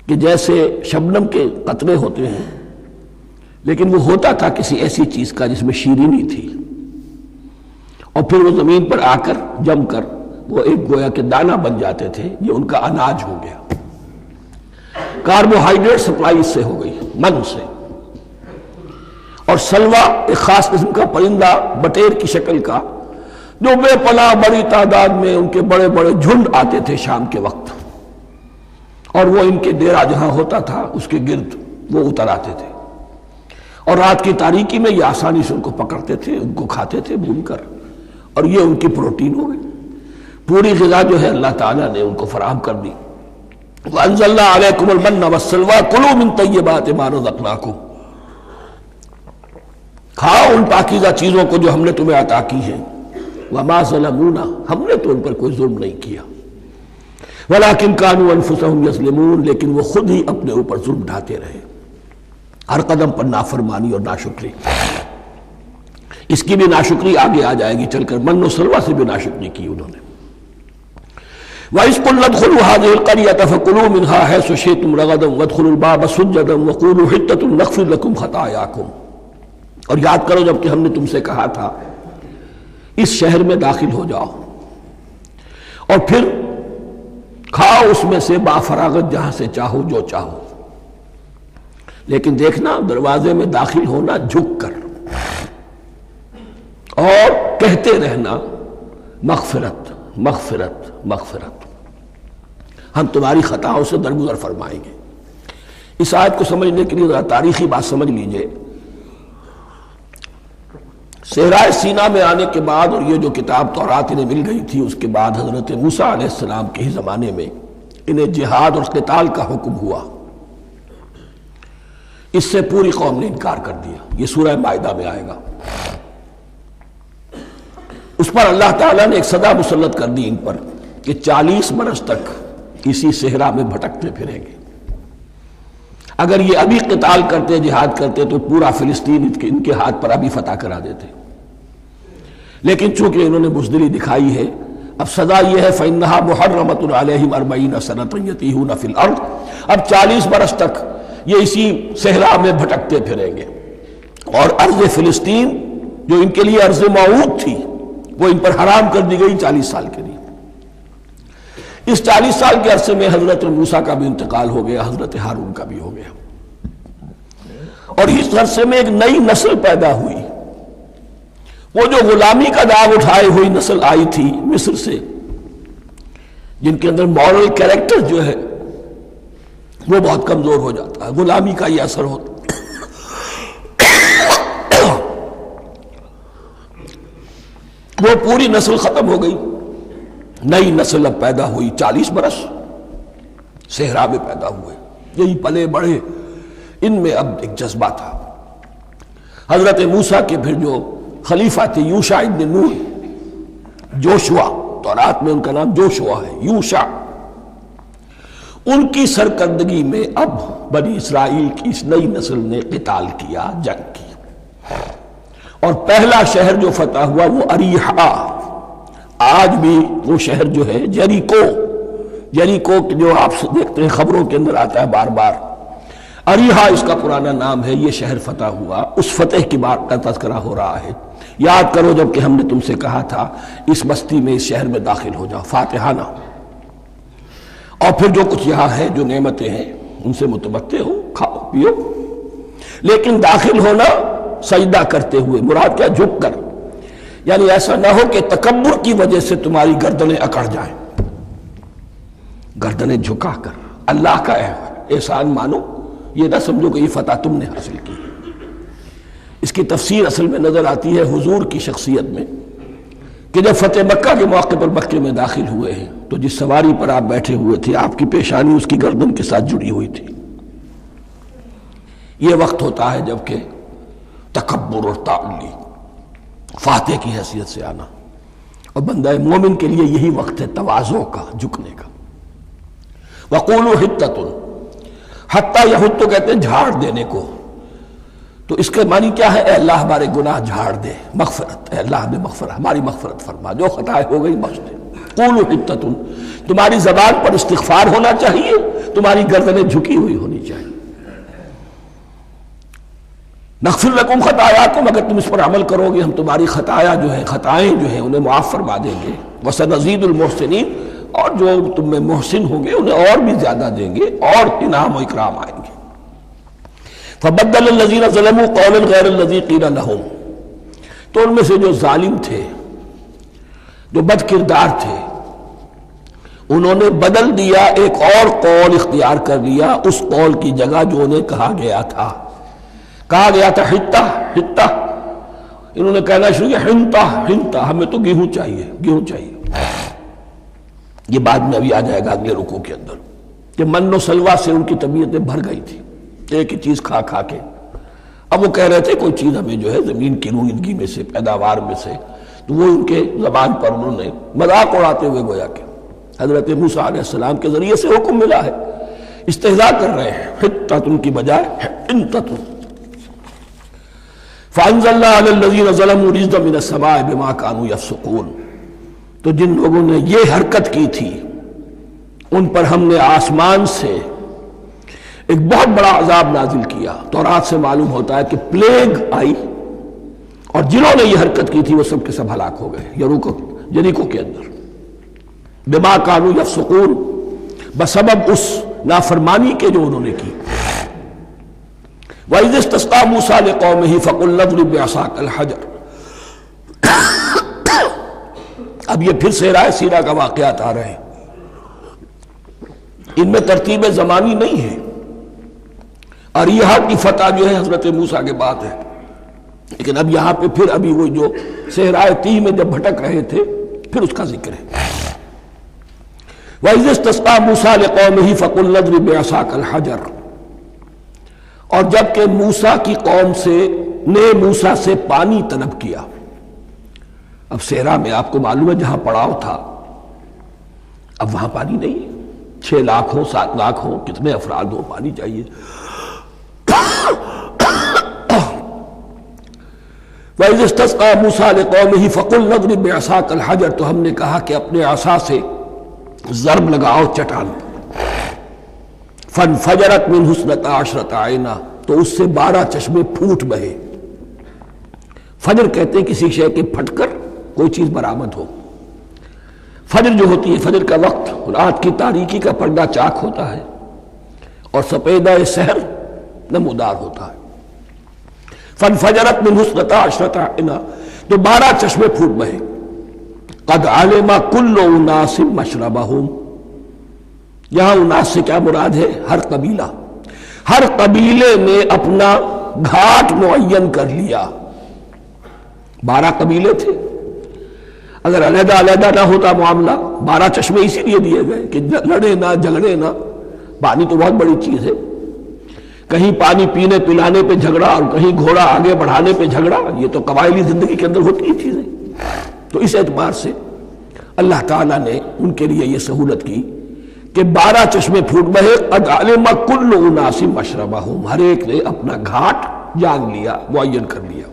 کہ جیسے شبنم کے قطرے ہوتے ہیں، لیکن وہ ہوتا تھا کسی ایسی چیز کا جس میں شیرینی تھی، اور پھر وہ زمین پر آ کر جم کر وہ ایک گویا کے دانہ بن جاتے تھے. یہ ان کا اناج ہو گیا. کاربوہائیڈریٹ سپلائی اس سے ہو گئی، من سے. اور سلوہ ایک خاص قسم کا پرندہ بٹیر کی شکل کا جو بے پناہ بڑی تعداد میں ان کے بڑے بڑے جھنڈ آتے تھے شام کے وقت، اور وہ ان کے ڈیرا جہاں ہوتا تھا اس کے گرد وہ اتر آتے تھے، اور رات کی تاریکی میں یہ آسانی سے ان کو پکڑتے تھے، ان کو کھاتے تھے بھون کر، اور یہ ان کی پروٹین ہو گئی. پوری غذا جو ہے اللہ تعالیٰ نے ان کو فراہم کر دی. وَأَنزَلْنَا عَلَيْكُمُ الْمَنَّ وَالسَّلْوَىٰ كُلُوا مِن طَيِّبَاتِ مَا رَزَقْنَاكُمْ، کھاؤ ان پاکیزہ چیزوں کو جو ہم نے تمہیں عطا کی ہیں. وَمَا ظَلَمُونَا، ہم نے تو ان پر کوئی ظلم نہیں کیا. وَلَٰكِن كَانُوا أَنفُسَهُمْ يَظْلِمُونَ، لیکن وہ خود ہی اپنے اوپر ظلم ڈھاتے رہے، ہر قدم پر نافرمانی اور ناشکری. اس کی بھی ناشکری آگے آ جائے گی چل کر، من و سلوہ سے بھی ناشکری کی انہوں نے. وَإِذْ قُلْنَا ادْخُلُوا هَٰذِهِ الْقَرْيَةَ فَكُلُوا مِنْهَا حَيْثُ شِئْتُمْ رَغَدًا وَادْخُلُوا الْبَابَ سُجَّدًا وَقُولُوا حِطَّةٌ نَغْفِرْ لَكُمْ خَطَايَاكُمْ. اور یاد کرو جب کہ ہم نے تم سے کہا تھا اس شہر میں داخل ہو جاؤ اور پھر کھاؤ اس میں سے بافراغت جہاں سے چاہو جو چاہو، لیکن دیکھنا دروازے میں داخل ہونا جھک کر، اور کہتے رہنا مغفرت مغفرت مغفرت، ہم تمہاری خطاؤں سے درگزر فرمائیں گے۔ اس آیت کو سمجھنے کے لیے ذرا تاریخی بات سمجھ لیجئے۔ صحرائے سینا میں آنے کے بعد، اور یہ جو کتاب تورات انہیں مل گئی تھی، اس کے بعد حضرت موسیٰ علیہ السلام کے ہی زمانے میں انہیں جہاد اور قتال کا حکم ہوا۔ اس سے پوری قوم نے انکار کر دیا، یہ سورہ مائدہ میں آئے گا۔ اس پر اللہ تعالیٰ نے ایک سزا مسلط کر دی ان پر کہ 40 برس تک اسی صحرا میں بھٹکتے پھریں گے۔ اگر یہ ابھی قتال کرتے، جہاد کرتے، تو پورا فلسطین ان کے ہاتھ پر ابھی فتح کرا دیتے، لیکن چونکہ انہوں نے بزدلی دکھائی ہے، اب سزا یہ ہے فَإِنَّهَا مُحَرَّمَةٌ عَلَيْهِمْ 40 سَنَةً يَتِيهُونَ فِي الْأَرْضِ، اب 40 برس تک یہ اسی صحرا میں بھٹکتے پھریں گے، اور ارض فلسطین جو ان کے لیے ارض موعود تھی وہ ان پر حرام کر دی گئی 40 سال کے لیے۔ اس 40 سال کے عرصے میں حضرت موسیٰ کا بھی انتقال ہو گیا، حضرت ہارون کا بھی ہو گیا، اور اس عرصے میں ایک نئی نسل پیدا ہوئی۔ وہ جو غلامی کا داغ اٹھائے ہوئی نسل آئی تھی مصر سے، جن کے اندر مورل کیریکٹر جو ہے وہ بہت کمزور ہو جاتا ہے، غلامی کا یہ اثر ہوتا ہے، وہ پوری نسل ختم ہو گئی، نئی نسل اب پیدا ہوئی۔ 40 برس صحرا میں پیدا ہوئے، یہی پلے بڑھے، ان میں اب ایک جذبہ تھا۔ حضرت موسیٰ کے پھر جو خلیفہ تھے یوشع ابن نون، جوشوا، تورات میں ان کا نام جوشوا ہے، یوشع، ان کی سرکردگی میں اب بنی اسرائیل کی اس نئی نسل نے قتال کیا، جنگ کی، اور پہلا شہر جو فتح ہوا وہ اریحا۔ آج بھی وہ شہر جو ہے جیریکو جو آپ دیکھتے ہیں خبروں کے اندر آتا ہے بار بار، اریحا اس کا پرانا نام ہے، یہ شہر فتح ہوا۔ اس فتح کی بات کا تذکرہ ہو رہا ہے۔ یاد کرو جب کہ ہم نے تم سے کہا تھا اس بستی میں، اس شہر میں داخل ہو جاؤ فاتحانہ، اور پھر جو کچھ یہاں ہے، جو نعمتیں ہیں، ان سے متمتع ہو، کھاؤ پیو، لیکن داخل ہونا سجدہ کرتے ہوئے، مراد کیا؟ جھک کر، یعنی ایسا نہ ہو کہ تکبر کی وجہ سے تمہاری گردنیں اکڑ جائیں، گردنیں جھکا کر اللہ کا احسان مانو، یہ نہ سمجھو کہ یہ فتح تم نے حاصل کی۔ اس کی تفسیر اصل میں نظر آتی ہے حضور کی شخصیت میں، کہ جب فتح مکہ کے موقع پر مکے میں داخل ہوئے ہیں تو جس سواری پر آپ بیٹھے ہوئے تھے، آپ کی پیشانی اس کی گردن کے ساتھ جڑی ہوئی تھی۔ یہ وقت ہوتا ہے جب کہ تکبر اور تعلی، فاتح کی حیثیت سے آنا، اور بندہ مومن کے لیے یہی وقت ہے تواضع کا، جھکنے کا۔ وَقُولُوا حِطَّةٌ، حتیٰ یہود تو کہتے ہیں جھاڑ دینے کو، تو اس کے معنی کیا ہے؟ اے اللہ ہمارے گناہ جھاڑ دے، مغفرت، اے اللہ ہمیں مغفرت، ہماری مغفرت فرما، جو خطائیں ہو گئی بخش دے۔ قولوا حِطَّةٌ، تمہاری زبان پر استغفار ہونا چاہیے، تمہاری گردنیں جھکی ہوئی ہونی چاہیے۔ نغفر لکم خطایاکم، اگر تم اس پر عمل کرو گے ہم تمہاری خطائیں جو ہیں انہیں معاف فرما دیں گے۔ وسنزید المحسنین، اور جو تم میں محسن ہوں گے انہیں اور بھی زیادہ دیں گے، اور انعام و اکرام آئیں گے۔ فبدل الذین ظلموا قولا غیر الذی قیل لہم، تو ان میں سے جو ظالم تھے، جو بد کردار تھے، انہوں نے بدل دیا، ایک اور قول اختیار کر لیا اس قول کی جگہ جو انہیں کہا گیا تھا حتہ حتہ، انہوں نے کہنا شروع کیا ہنتا ہنتا، ہمیں تو گیہوں چاہیے۔ یہ بعد میں ابھی آ جائے گا اگلے رکوع کے اندر، کہ من و سلوہ سے ان کی طبیعتیں بھر گئی تھی ایک ہی چیز کھا کھا کے۔ اب وہ کہہ رہے تھے کوئی چیز ہمیں جو ہے زمین کی روئیدگی میں سے، پیداوار میں سے، تو وہ ان کے زبان پر انہوں نے مذاق اڑاتے ہوئے گویا کہ حضرت موسیٰ علیہ السلام کے ذریعے سے حکم ملا ہے، استہزاء کر رہے ہیں، حتۃ کی بجائے حنتۃ۔ فَأَنزَلْنَا عَلَى الَّذِينَ ظَلَمُوا رِجْزًا مِنَ السَّمَاءِ بِمَا كَانُوا يَفْسُقُونَ، تو جن لوگوں نے یہ حرکت کی تھی ان پر ہم نے آسمان سے ایک بہت بڑا عذاب نازل کیا۔ تورات سے معلوم ہوتا ہے کہ پلیگ آئی اور جنہوں نے یہ حرکت کی تھی وہ سب کے سب ہلاک ہو گئے یریکو کے اندر، بما کانوا یفسقون، بسبب اس نافرمانی کے جو انہوں نے کی۔ وَإِذِ اسْتَسْقَىٰ مُوسَىٰ لِقَوْمِهِ فَقُلْ اضْرِب بِّعَصَاكَ الْحَجَرَ۔ اب یہ پھر صحرائے سینا کا واقعات آ رہے ہیں، ان میں ترتیب زمانی نہیں ہے، اور یہاں کی فتح جو ہے حضرت موسیٰ کے بعد ہے، لیکن اب یہاں پہ پھر ابھی وہ جو صحرائے تیہ میں جب بھٹک رہے تھے پھر اس کا ذکر ہے۔ وَإِذِ اسْتَسْقَىٰ مُوسَىٰ لِقَوْمِهِ فَقُلْ اضْرِب بِّعَصَاكَ الْحَجَرَ، اور جب کہ موسیٰ کی قوم نے موسیٰ سے پانی طلب کیا۔ اب صحرا میں آپ کو معلوم ہے جہاں پڑاؤ تھا اب وہاں پانی نہیں ہے، 6 لاکھ ہو 7 لاکھ ہو کتنے افراد ہو پانی چاہیے۔ وَإِذِ اسْتَسْقَىٰ مُوسَىٰ لِقَوْمِهِ فَقُلْ اضْرِب بِّعَصَاكَ الْحَجَرَ، تو ہم نے کہا کہ اپنے عصا سے ضرب لگاؤ چٹان پر۔ فَانْفَجَرَتْ مِنْهُ اثْنَتَا عَشْرَةَ عَيْنًا، تو اس سے 12 چشمے پھوٹ بہے۔ فجر کہتے ہیں کسی شے کے پھٹ کر کوئی چیز برآمد ہو۔ فجر جو ہوتی ہے، فجر کا وقت رات کی تاریکی کا پردہ چاک ہوتا ہے اور سپیدہ سحر نمودار ہوتا ہے۔ فَانْفَجَرَتْ مِنْهُ اثْنَتَا عَشْرَةَ عَيْنًا، تو 12 چشمے پھوٹ بہے۔ قَدْ عَلِمَ كُلُّ أُنَاسٍ مَشْرَبَهُمْ، یہاں اناس سے کیا مراد ہے؟ ہر قبیلہ، ہر قبیلے نے اپنا گھاٹ معین کر لیا۔ 12 قبیلے تھے، اگر علیحدہ علیحدہ نہ ہوتا معاملہ، 12 چشمے اسی لیے دیے گئے کہ لڑے نہ جھگڑے نہ۔ پانی تو بہت بڑی چیز ہے، کہیں پانی پینے پلانے پہ جھگڑا اور کہیں گھوڑا آگے بڑھانے پہ جھگڑا، یہ تو قبائلی زندگی کے اندر ہوتی ہی چیزیں۔ تو اس اعتبار سے اللہ تعالیٰ نے ان کے لیے یہ سہولت کی کہ 12 چشمے پھوٹ بہے۔ قد علم کل اناس مشربہم، ہر ایک نے اپنا گھاٹ جان لیا، معین کر لیا۔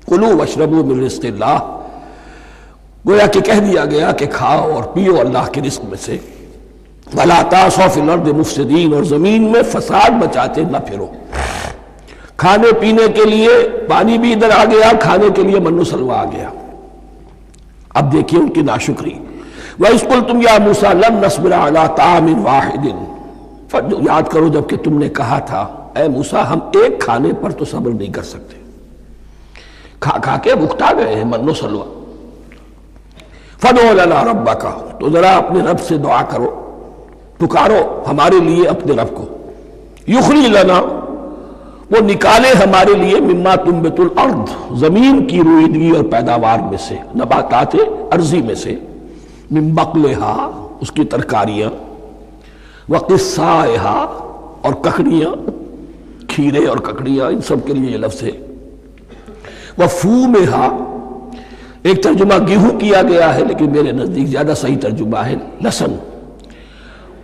کلوا واشربوا من رزق اللہ، گویا کہ کہہ دیا گیا کہ کھاؤ اور پیو اللہ کے رزق میں سے۔ ولا تعثوا فی الارض مفسدین، اور زمین میں فساد مچاتے نہ پھرو۔ کھانے پینے کے لیے پانی بھی ادھر آ گیا، کھانے کے لیے من و سلوہ آ گیا۔ اب دیکھیے ان کی ناشکری۔ وَإِذْ قُلْتُمْ يَا مُوسَىٰ لَن نَّصْبِرَ عَلَىٰ طَعَامٍ وَاحِدٍ، یاد کرو جب کہ تم نے کہا تھا اے موسیٰ ہم ایک کھانے پر تو صبر نہیں کر سکتے، کھا کھا کے بکتا گئے ہیں من و سلوہ۔ فَادْعُ لَنَا رَبَّكَ، تو ذرا اپنے رب سے دعا کرو، پکارو ہمارے لیے اپنے رب کو۔ یخرج لنا، وہ نکالے ہمارے لیے مما تنبت الارض، زمین کی روئیدگی اور پیداوار میں سے، نباتات ارضی میں سے، من بقلہا، اس کی ترکاریاں، وقصائہا، اور ککڑیاں، کھیرے اور ککڑیاں، ان سب کے لیے یہ لفظ ہے۔ وفومہا، ایک ترجمہ گیہوں کیا گیا ہے لیکن میرے نزدیک زیادہ صحیح ترجمہ ہے لہسن،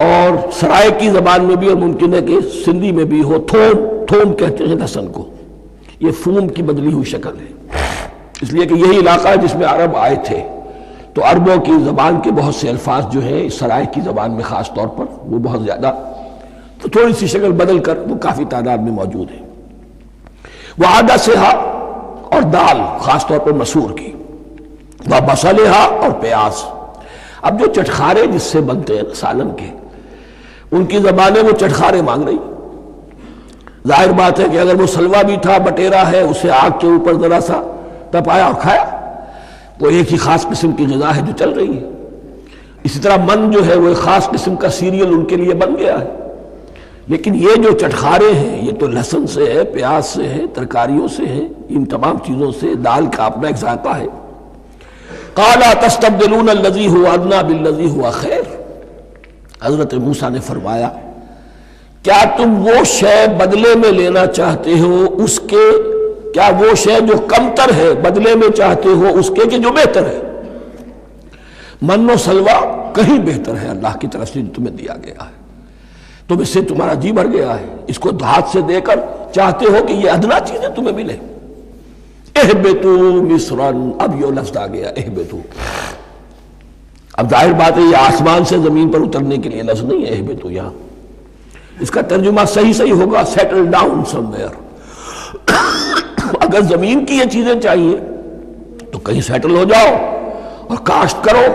اور سرائے کی زبان میں بھی اور ممکن ہے کہ سندھی میں بھی ہو تھوم کہتے ہیں لہسن کو، یہ فوم کی بدلی ہوئی شکل ہے، اس لیے کہ یہی علاقہ ہے جس میں عرب آئے تھے، تو عربوں کی زبان کے بہت سے الفاظ جو ہیں اس سرائے کی زبان میں خاص طور پر وہ بہت زیادہ، تو تھوڑی سی شکل بدل کر وہ کافی تعداد میں موجود ہے۔ وعدسہا، اور دال خاص طور پر مسور کی، وبصلہا، اور پیاز۔ اب جو چٹخارے جس سے بنتے ہیں سالن کے، ان کی زبانیں وہ چٹخارے مانگ رہی۔ ظاہر بات ہے کہ اگر وہ سلوا بھی تھا، بٹیرا ہے، اسے آگ کے اوپر ذرا سا تپایا اور کھایا، وہ ایک ہی خاص قسم کی غذا ہے جو چل رہی ہے۔ اسی طرح من جو ہے وہ ایک خاص قسم کا سیریل ان کے لیے بن گیا ہے۔ لیکن یہ جو چٹخارے ہیں یہ تو لہسن سے ہے، پیاز سے ہے، ترکاریوں سے ہے، ان تمام چیزوں سے، دال کا اپنا ایک ذائقہ ہے۔ قَالَ تَسْتَبْدِلُونَ الَّذِي هُوَ أَدْنَىٰ بِالَّذِي هُوَ خَيْرٌ، حضرت موسیٰ نے فرمایا کیا تم وہ شے بدلے میں لینا چاہتے ہو اس کے، کیا وہ شے جو کمتر ہے بدلے میں چاہتے ہو اس کے کہ جو بہتر ہے؟ من و سلوہ کہیں بہتر ہے اللہ کی طرف سے جو تمہیں دیا گیا ہے، تم اس سے تمہارا جی بھر گیا ہے، اس کو ہاتھ سے دے کر چاہتے ہو کہ یہ ادنا چیزیں تمہیں ملے۔ اہبتوا مصرا، اب یہ لفظ آ گیا اہبتوا، اب ظاہر بات ہے یہ آسمان سے زمین پر اترنے کے لیے لفظ نہیں ہے اہبتوا، یہاں اس کا ترجمہ صحیح ہوگا سیٹل ڈاؤن سم ویئر۔ اگر زمین کی یہ چیزیں چاہیے تو کہیں سیٹل ہو جاؤ اور کاشت کرو،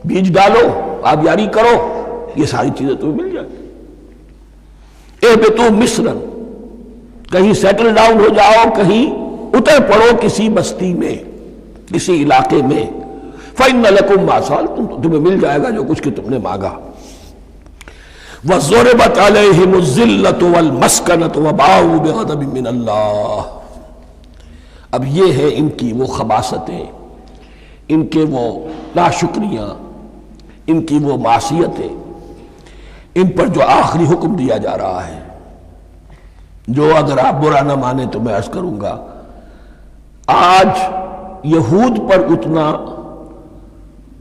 بیج ڈالو، آبیاری کرو، یہ ساری چیزیں تمہیں مل جائیں۔ اہبطوا مصرا، کہیں سیٹل ڈاؤن ہو جاؤ، کہیں اتر پڑو کسی بستی میں، کسی علاقے میں، فإن لکم ما سألتم، تمہیں مل جائے گا جو کچھ کہ تم نے مانگا۔ وَضُرِبَتْ عَلَيْهِمُ الذِّلَّةُ وَالْمَسْكَنَةُ وَبَاءُوا بِغَضَبٍ مِّنَ اللَّهِ۔ اب یہ ہے ان کی وہ خباثتیں، ان کے وہ ناشکریاں، ان کی وہ معصیتیں، ان پر جو آخری حکم دیا جا رہا ہے، جو اگر آپ برا نہ مانیں تو میں عرض کروں گا آج یہود پر اتنا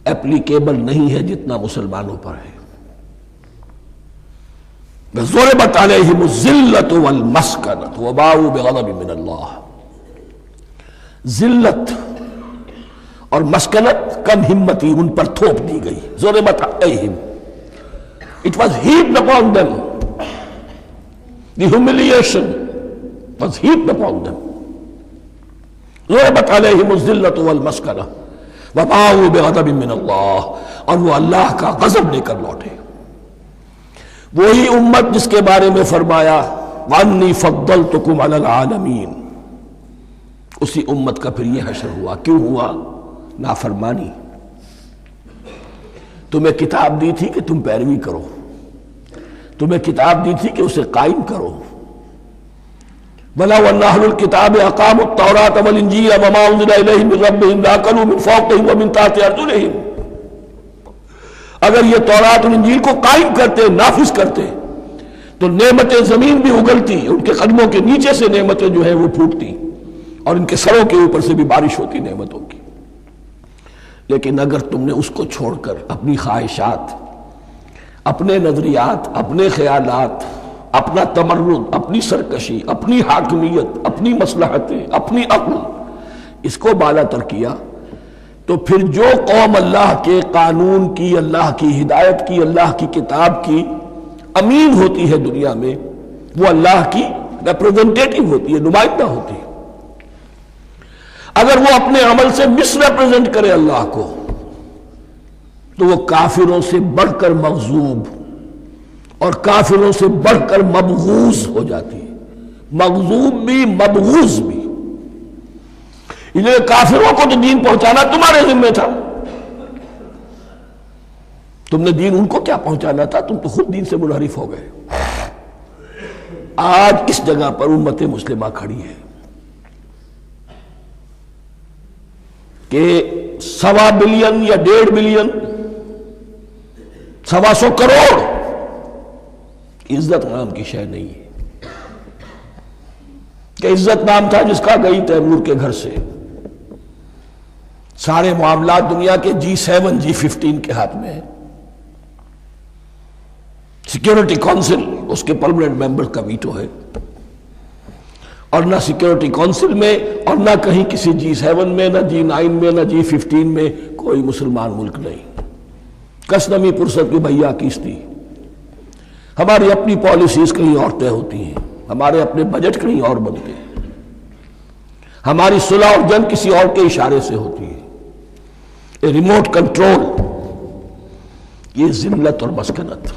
اپلیکیبل نہیں ہے جتنا مسلمانوں پر ہے۔ ضربت علیہم الذلۃ والمسکنۃ وباؤوا بغضب من اللہ۔ ذلت اور مسکنت، کم ہمتی ان پر تھوپ دی گئی۔ ضربت علیہم، it was heaped upon them، the humiliation was heaped upon them۔ ضربت علیہم الذلۃ والمسکنۃ وباؤوا بغضب من اللہ، اور وہ اللہ کا غضب لے کر لوٹے۔ وہی امت جس کے بارے میں فرمایا وَأَنِّي فَضَّلْتُكُمْ عَلَى الْعَالَمِينَ، اسی امت کا پھر یہ حشر ہوا۔ کیوں ہوا؟ نافرمانی۔ تمہیں کتاب دی تھی کہ تم پیروی کرو، تمہیں کتاب دی تھی کہ اسے قائم کرو۔ وَلَوْ أَنَّ أَهْلَ الْكِتَابِ أَقَامُوا التَّوْرَاةَ وَالْإِنْجِيلَ وَمَا أُنزِلَ إِلَيْهِمْ مِنْ رَبِّهِمْ لَأَكَلُوا مِنْ فَوْقِهِمْ وَمِنْ تَحْتِ أَرْجُلِهِمْ۔ اگر یہ تورات اور انجیل کو قائم کرتے، نافذ کرتے، تو نعمتیں زمین بھی اگلتی، ان کے قدموں کے نیچے سے نعمتیں جو ہیں وہ پھوٹتی، اور ان کے سروں کے اوپر سے بھی بارش ہوتی نعمتوں کی۔ لیکن اگر تم نے اس کو چھوڑ کر اپنی خواہشات، اپنے نظریات، اپنے خیالات، اپنا تمرد، اپنی سرکشی، اپنی حاکمیت، اپنی مصلحتیں، اپنی عقل، اس کو بالا تر کیا، تو پھر جو قوم اللہ کے قانون کی، اللہ کی ہدایت کی، اللہ کی کتاب کی امین ہوتی ہے دنیا میں، وہ اللہ کی ریپریزنٹیٹو ہوتی ہے، نمائندہ ہوتی ہے۔ اگر وہ اپنے عمل سے مس ریپریزنٹ کرے اللہ کو، تو وہ کافروں سے بڑھ کر مغضوب اور کافروں سے بڑھ کر مبغوض ہو جاتی ہے۔ مغضوب بھی، مبغوض بھی۔ انہیں کافروں کو تو دین پہنچانا تمہارے ذمہ تھا، تم نے دین ان کو کیا پہنچانا تھا؟ تم تو خود دین سے منحرف ہو گئے۔ آج اس جگہ پر امت مسلمہ کھڑی ہے کہ 1.25 بلین یا 1.5 بلین، 125 کروڑ عزت نام کی شے نہیں ہے کہ عزت نام تھا جس کا گئی تیمور کے گھر سے۔ سارے معاملات دنیا کے G7 G15 کے ہاتھ میں ہیں۔ سیکیورٹی کونسل اس کے پرماننٹ ممبر کا ویٹو ہے، اور نہ سیکیورٹی کونسل میں اور نہ کہیں کسی G7 میں، نہ G9 میں، نہ G15 میں کوئی مسلمان ملک نہیں۔ کس نمی پرست کی بھیا کیستی۔ ہماری اپنی پالیسیز کہیں اور طے ہوتی ہیں، ہمارے اپنے بجٹ کہیں اور بنتے ہیں، ہماری صلح اور جنگ کسی اور کے اشارے سے ہوتی ہے۔ ریموٹ کنٹرول، یہ ذلت اور مسکنت۔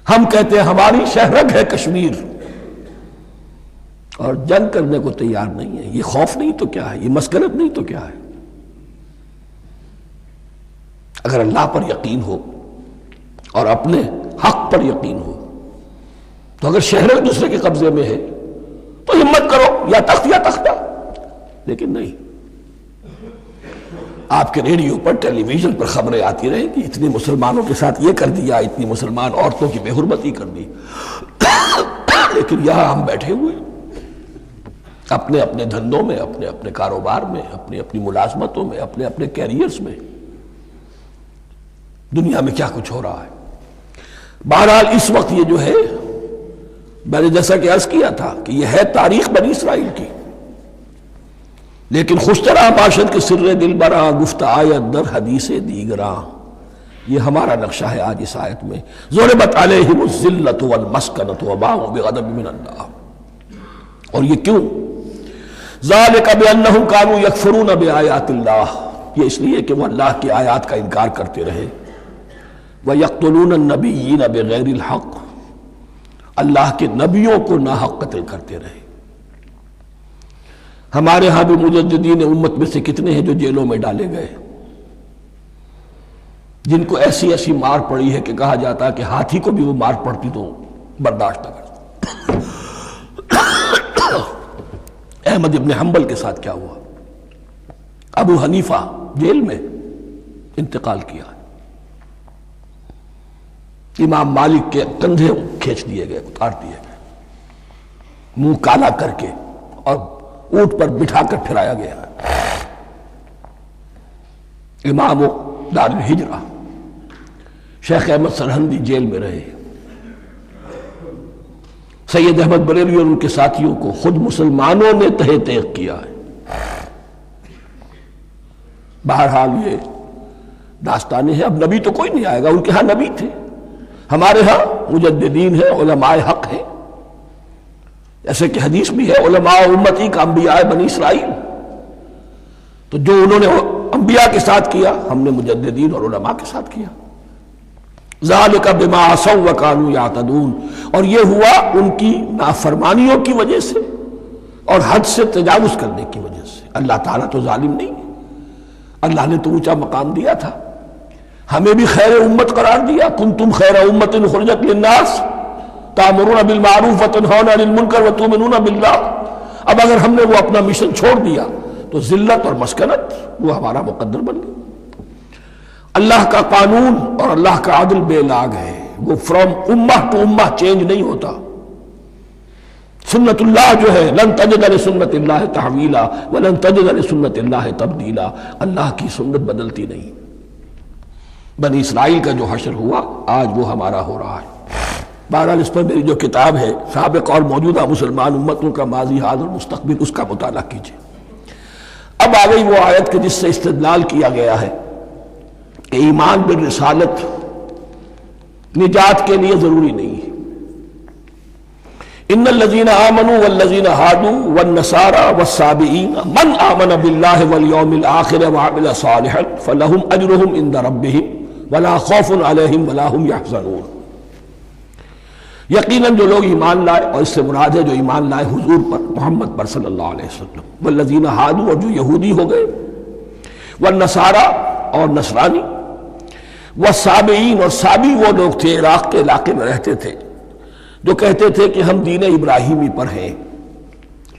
ہم کہتے ہیں ہماری شہرگ ہے کشمیر، اور جنگ کرنے کو تیار نہیں ہے۔ یہ خوف نہیں تو کیا ہے؟ یہ مسکنت نہیں تو کیا ہے؟ اگر اللہ پر یقین ہو اور اپنے حق پر یقین ہو تو اگر شہر دوسرے کے قبضے میں ہے تو ہمت کرو، یا تخت یا تختہ، لیکن نہیں۔ آپ کے ریڈیو پر، ٹیلی ویژن پر خبریں آتی رہیں کہ اتنے مسلمانوں کے ساتھ یہ کر دیا، اتنی مسلمان عورتوں کی بے حرمتی کر دی، لیکن یہاں ہم بیٹھے ہوئے اپنے اپنے دھندوں میں، اپنے اپنے کاروبار میں، اپنی اپنی ملازمتوں میں، اپنے اپنے کیریئرز میں، دنیا میں کیا کچھ ہو رہا ہے۔ بہرحال اس وقت یہ جو ہے، میں نے جیسا کہ عرض کیا تھا کہ یہ ہے تاریخ بنی اسرائیل کی، لیکن خوشترا باشد کے سر دل براں گفت آیت در حدیث دیگراں، یہ ہمارا نقشہ ہے آج اس آیت میں۔ ضربت علیہم الذلۃ والمسکنۃ وباؤوا بغضب من اللہ۔ اور یہ کیوں؟ ذالک بانہم کانوا یکفرون بآیات اللہ، یہ اس لیے کہ وہ اللہ کی آیات کا انکار کرتے رہے، وَيَقْتُلُونَ النَّبِيِّينَ بِغَيْرِ الْحَقِّ، اللہ کے نبیوں کو ناحق قتل کرتے رہے۔ ہمارے ہاں بھی مجددین امت میں سے کتنے ہیں جو جیلوں میں ڈالے گئے، جن کو ایسی ایسی مار پڑی ہے کہ کہا جاتا ہے کہ ہاتھی کو بھی وہ مار پڑتی تو برداشت نہ کرتا۔ احمد ابن حنبل کے ساتھ کیا ہوا؟ ابو حنیفہ جیل میں انتقال کیا، امام مالک کے کندھے کھینچ دیے گئے، اتار دیے گئے، منہ کالا کر کے اور اونٹ پر بٹھا کر پھرایا گیا۔ امام دار الہجرہ شیخ احمد سرہندی جیل میں رہے، سید احمد بریلوی اور ان کے ساتھیوں کو خود مسلمانوں نے تہہ تیغ کیا ہے۔ بہرحال یہ داستانیں ہیں، اب نبی تو کوئی نہیں آئے گا، ان کے ہاں نبی تھے، ہمارے ہاں مجددین ہیں، علماء حق ہیں، جیسے کہ حدیث بھی ہے علماء امتی کا انبیاء بنی اسرائیل، تو جو انہوں نے انبیاء کے ساتھ کیا ہم نے مجددین اور علماء کے ساتھ کیا۔ ذالک بما عصوا وکانوا یعتدون، اور یہ ہوا ان کی نافرمانیوں کی وجہ سے اور حد سے تجاوز کرنے کی وجہ سے۔ اللہ تعالیٰ تو ظالم نہیں ہے، اللہ نے تو اونچا مقام دیا تھا، ہمیں بھی خیر امت قرار دیا، کنتم خیر امت اخرجت للناس تأمرون بالمعروف وتنہون عن المنکر وتؤمنون باللہ۔ اب اگر ہم نے وہ اپنا مشن چھوڑ دیا تو ذلت اور مسکنت وہ ہمارا مقدر بن گئی۔ اللہ کا قانون اور اللہ کا عدل بے لاگ ہے، وہ فرام امہ ٹو امہ چینج نہیں ہوتا۔ سنت اللہ جو ہے لن تجد لسنت اللہ تحویلا ولن تجد لسنت اللہ تبدیلا، اللہ کی سنت بدلتی نہیں۔ بنی اسرائیل کا جو حشر ہوا آج وہ ہمارا ہو رہا ہے۔ بہرحال اس پر میری جو کتاب ہے سابق اور موجودہ مسلمان امتوں کا ماضی حال اور مستقبل، اس کا مطالعہ کیجیے۔ اب آ گئی وہ آیت کہ جس سے استدلال کیا گیا ہے کہ ایمان بالرسالت نجات کے لیے ضروری نہیں ہے۔ ان الذین آمنوا والذین ہادوا والنصارى والصابئین من آمن باللہ والیوم الآخر وعمل صالحا فلہم اجرہم عند ربہم ولا خوف علیہم ولا ہم یحزنون۔ یقیناً جو لوگ ایمان لائے، اور اس سے مراد ہے جو ایمان لائے حضور پر، محمد پر صلی اللہ علیہ وسلم، والذین ہادوا، اور جو یہودی ہو گئے، والنصارى، اور نصرانی، والصابئین، اور صابی وہ لوگ تھے عراق کے علاقے میں رہتے تھے جو کہتے تھے کہ ہم دین ابراہیمی پر ہیں،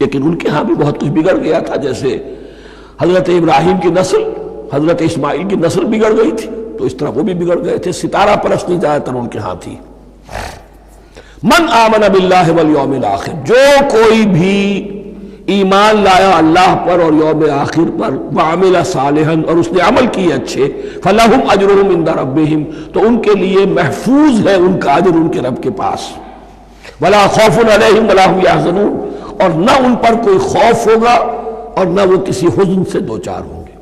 لیکن ان کے ہاں بھی بہت کچھ بگڑ گیا تھا، جیسے حضرت ابراہیم کی نسل حضرت اسماعیل کی نسل بگڑ گئی تھی تو اس طرح وہ بھی بگڑ گئے تھے، ستارہ پرستی زیادہ تر ان کے ہاں تھی۔ من آمن باللہ والیوم الآخر، جو کوئی بھی ایمان لایا اللہ پر اور یوم آخر پر، وعمل صالحا، اور اس نے عمل کیے اچھے، فلہم اجرہم عند ربہم، تو ان کے لیے محفوظ ہے ان کا اجر ان کے رب کے پاس، ولا خوف علیہم ولا ہم یحزنون، اور نہ ان پر کوئی خوف ہوگا اور نہ وہ کسی حزن سے دوچار ہوں گے۔